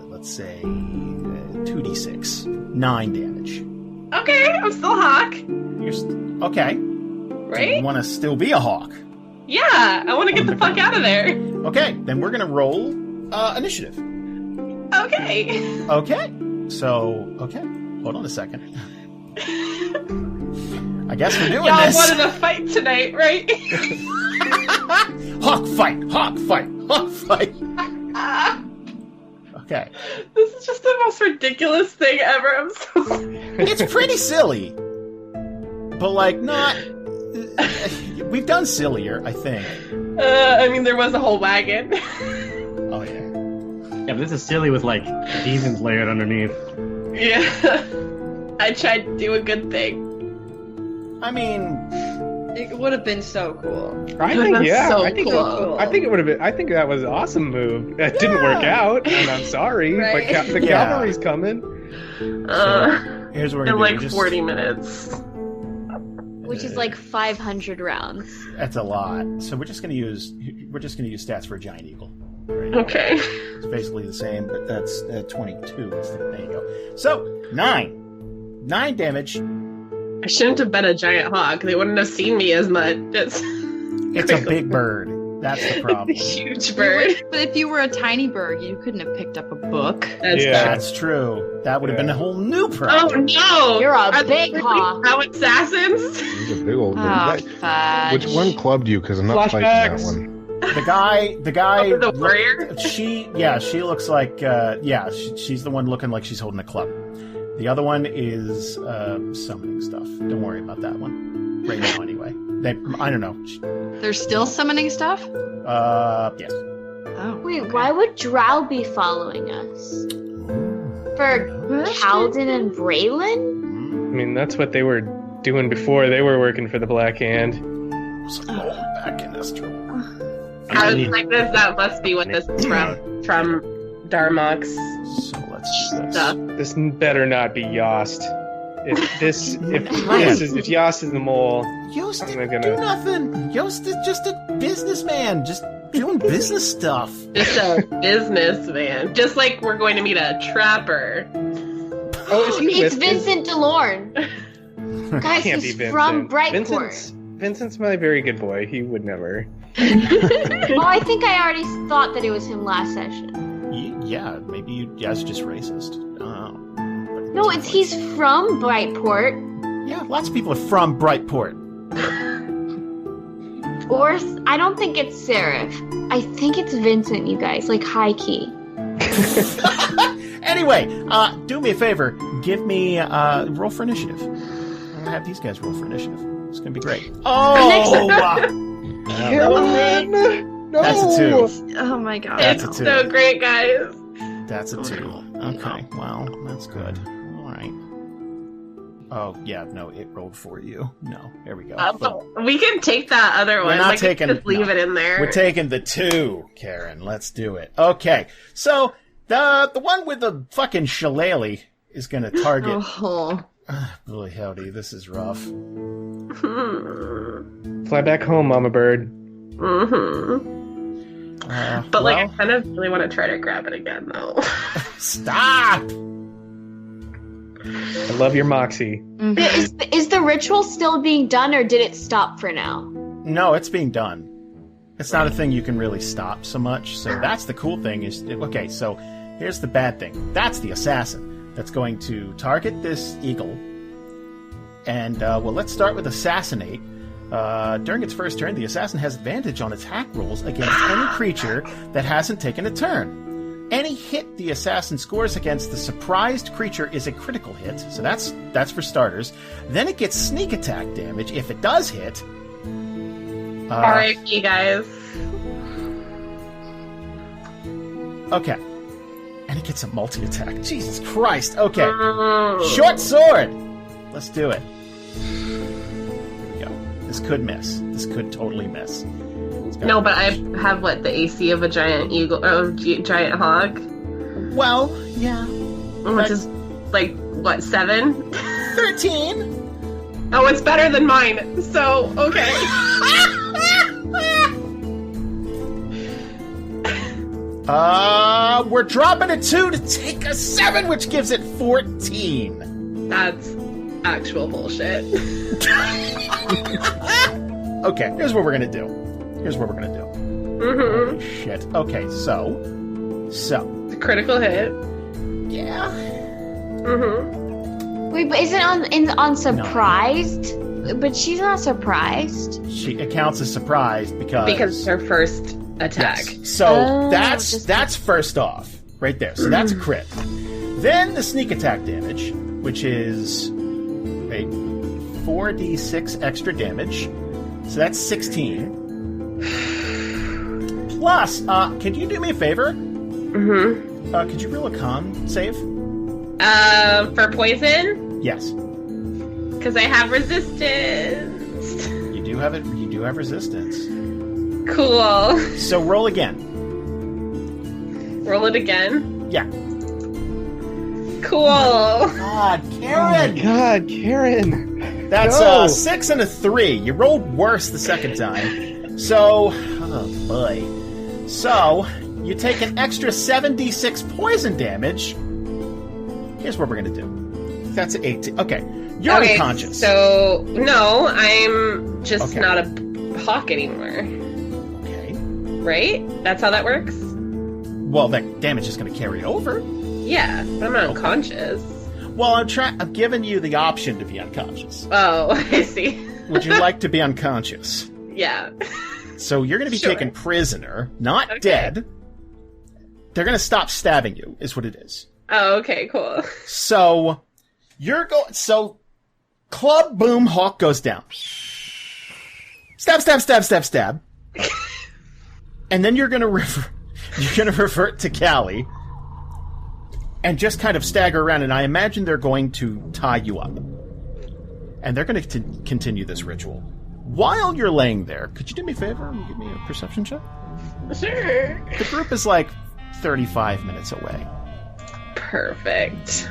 Let's say 2d6. 9 damage. Okay, I'm still a hawk. Okay. Right? You want to still be a hawk. Yeah, I want to get the fuck out of there. Okay, then we're going to roll initiative. Okay. Okay. So, okay. Hold on a second. I guess we're doing Y'all this. wanted a fight tonight, right? Hawk fight! Hawk fight! Hawk fight! Okay. This is just the most ridiculous thing ever. I'm so sorry. It's pretty silly. But, like, not... We've done sillier, I think. I mean, there was a whole wagon. Oh, yeah. Yeah, but this is silly with, like, demons layered underneath. Yeah. I tried to do a good thing. I mean... It would have been so cool. I think, yeah. So I think cool. I think it would have been. I think that was an awesome move. It didn't work out, and I'm sorry, Right. but the Yeah. cavalry's coming. Here's what we're In going to like do. 40 minutes. Which is like 500 rounds. That's a lot. So we're just going to use stats for a giant eagle. Right? Okay. It's basically the same, but that's 22. There you go. So, 9. 9 damage. I shouldn't have been a giant hawk. They wouldn't have seen me as much. It's a big bird. That's the problem. Huge bird. But if you were a tiny bird, you couldn't have picked up a book. That's Yeah. That's true. That would have been a whole new Oh problem. no! You're a Are they big really hawk. Now assassins? He's a big old Oh, bird. fudge. Which one clubbed you? Because I'm not fighting that Flashbacks. one. The guy. Oh, the warrior? She looks like, she's the one looking like she's holding a club. The other one is summoning stuff. Don't worry about that one. Right now, anyway. I don't know. They're still summoning stuff? Yes. Oh. Wait, why would Drow be following us? For Kalden and Braylon? I mean, that's what they were doing before. They were working for the Black Hand. Back in Astro. I was like this. That must be what this is from Darmok's So let's do this. stuff. This better not be Yost. If Yost is the mole, Yost I'm didn't gonna- do nothing. Yost is just a businessman, just doing business stuff. Just a businessman. Just like we're going to meet a trapper. oh, is he It's with? Vincent DeLorme. Guys, Can't be he's Vincent. from Brightport. Vincent's my very good boy. He would never. Oh, I think I already thought that it was him last session. Yeah, maybe you guys are just racist. I don't know. No, he's from Brightport. Yeah, lots of people are from Brightport. Or I don't think it's Seraph. I think it's Vincent, you guys. Like, high key. Anyway, do me a favor. Give me roll for initiative. I'm gonna have these guys roll for initiative. It's gonna be great. Oh! No. That's a 2. Oh my god. That's a It's 2. so great, guys. That's a 2. Okay, well, that's good. All right. Oh, yeah, no, it rolled for you. No, there we go. We can take that other one. not Like, taking- just leave no. it in there. We're taking the 2, Karen. Let's do it. Okay, so the one with the fucking shillelagh is going to target. Oh. Boy, howdy, this is rough. Fly back home, Mama Bird. But like, I kind of really want to try to grab it again, though. Stop! I love your moxie. Is the ritual still being done, or did it stop for now? No, it's being done. It's not a thing you can really stop so much. So that's the cool thing is, okay, so here's the bad thing. That's the assassin that's going to target this eagle. And, let's start with assassinate. During its first turn, the assassin has advantage on attack rolls against any creature that hasn't taken a turn. Any hit the assassin scores against the surprised creature is a critical hit, so that's for starters. Then it gets sneak attack damage if it does hit. Alright, you guys. Okay. And it gets a multi-attack. Jesus Christ. Okay. Short sword! Let's do it. Here we go. This could miss. This could totally miss. No, but I have, the AC of a giant eagle, or giant hog? Well, yeah. Which is, 7? 13! Oh, it's better than mine, so, okay. We're dropping a 2 to take a 7, which gives it 14. That's actual bullshit. Okay, here's what we're gonna do. Holy shit. Okay, so. It's a critical hit. Yeah. Wait, but isn't on surprised? But she's not surprised. It counts as surprised because Because her first attack. Yes. So Oh, that's first off, right there. So that's a crit. Then the sneak attack damage, which is 4d6 extra damage. So that's 16. Plus, can you do me a favor? Could you roll a con save? For poison? Yes. Because I have resistance. You do have it. You do have resistance. Cool. So roll again. Roll it again. Yeah. Cool. God, Karen. God, Karen. That's No. a 6 and a 3. You rolled worse the second time. So, oh boy. So, you take an extra 7d6 poison damage. Here's what we're going to do. That's 18. Okay. You're unconscious. So, no, I'm just Okay. not a hawk anymore. Okay. Right? That's how that works? Well, that damage is going to carry over. Yeah, but I'm not unconscious. Well, I'm giving you the option to be unconscious. Oh, I see. Would you like to be unconscious? Yeah. So you're going to be taken prisoner, not dead. They're going to stop stabbing you, is what it is. Oh, okay, cool. So So club, boom, hawk goes down. Stab, stab, stab, stab, stab. And then you're going to revert to Kallie and just kind of stagger around. And I imagine they're going to tie you up. And they're going to continue this ritual. While you're laying there, could you do me a favor and give me a perception check? Sure. The group is like 35 minutes away. Perfect.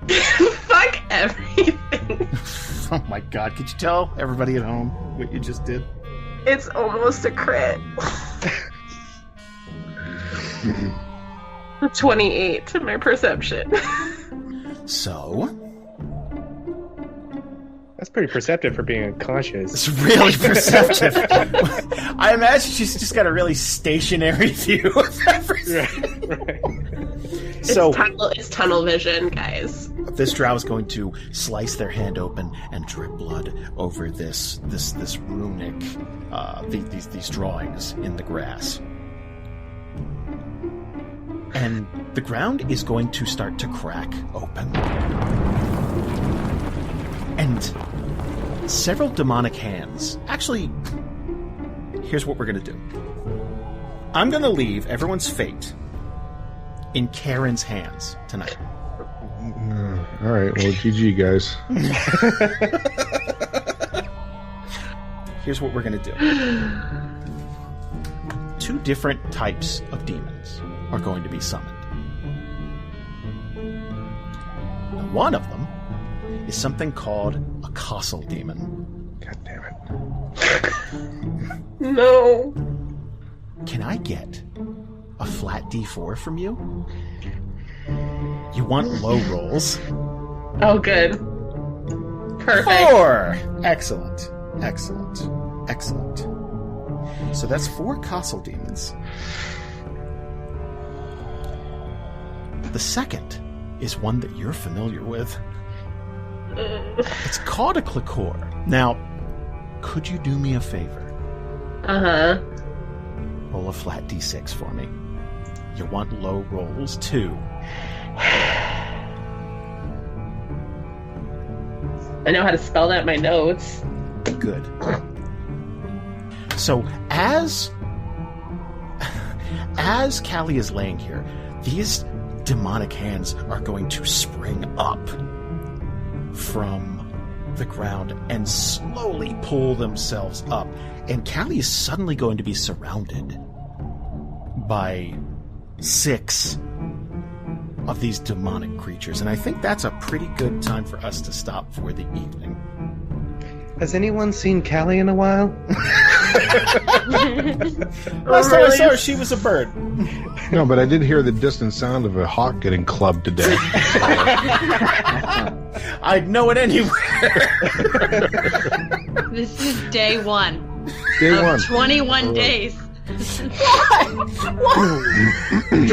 Fuck everything. Oh my god, could you tell everybody at home what you just did? It's almost a crit. 28 to my perception. So... That's pretty perceptive for being unconscious. It's really perceptive. I imagine she's just got a really stationary view of everything. Right. So It's tunnel vision, guys. this drow is going to slice their hand open and drip blood over this runic, these drawings in the grass. And the ground is going to start to crack open. And several demonic hands. Actually, here's what we're going to do. I'm going to leave everyone's fate in Karen's hands tonight. All right, well, GG, guys. Here's what we're going to do. 2 different types of demons are going to be summoned. Now, one of them is something called a castle demon. God damn it. No. Can I get a flat D4 from you? You want low rolls? Oh, good. Perfect. 4! Excellent. Excellent. Excellent. So that's 4 castle demons. The second is one that you're familiar with. It's called a cliquor. Now, could you do me a favor? Uh-huh. Roll a flat D6 for me. You want low rolls, too. I know how to spell that in my notes. Good. So, as Kallie is laying here, these demonic hands are going to spring up from the ground and slowly pull themselves up. And Kallie is suddenly going to be surrounded by 6 of these demonic creatures. And I think that's a pretty good time for us to stop for the evening. Has anyone seen Kallie in a while? Last time I saw her, she was a bird. No, but I did hear the distant sound of a hawk getting clubbed to death. I'd know it anywhere. This is day 1. Day of one. 21 days. We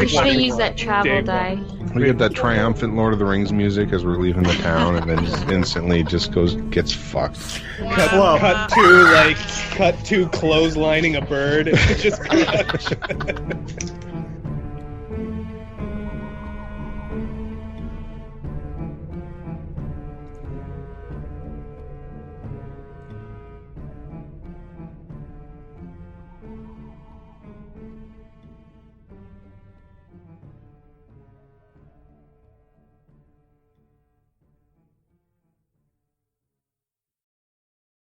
should have used that travel die. We get that triumphant Lord of the Rings music as we're leaving the town, and then just instantly gets fucked. Cut to clotheslining a bird. Just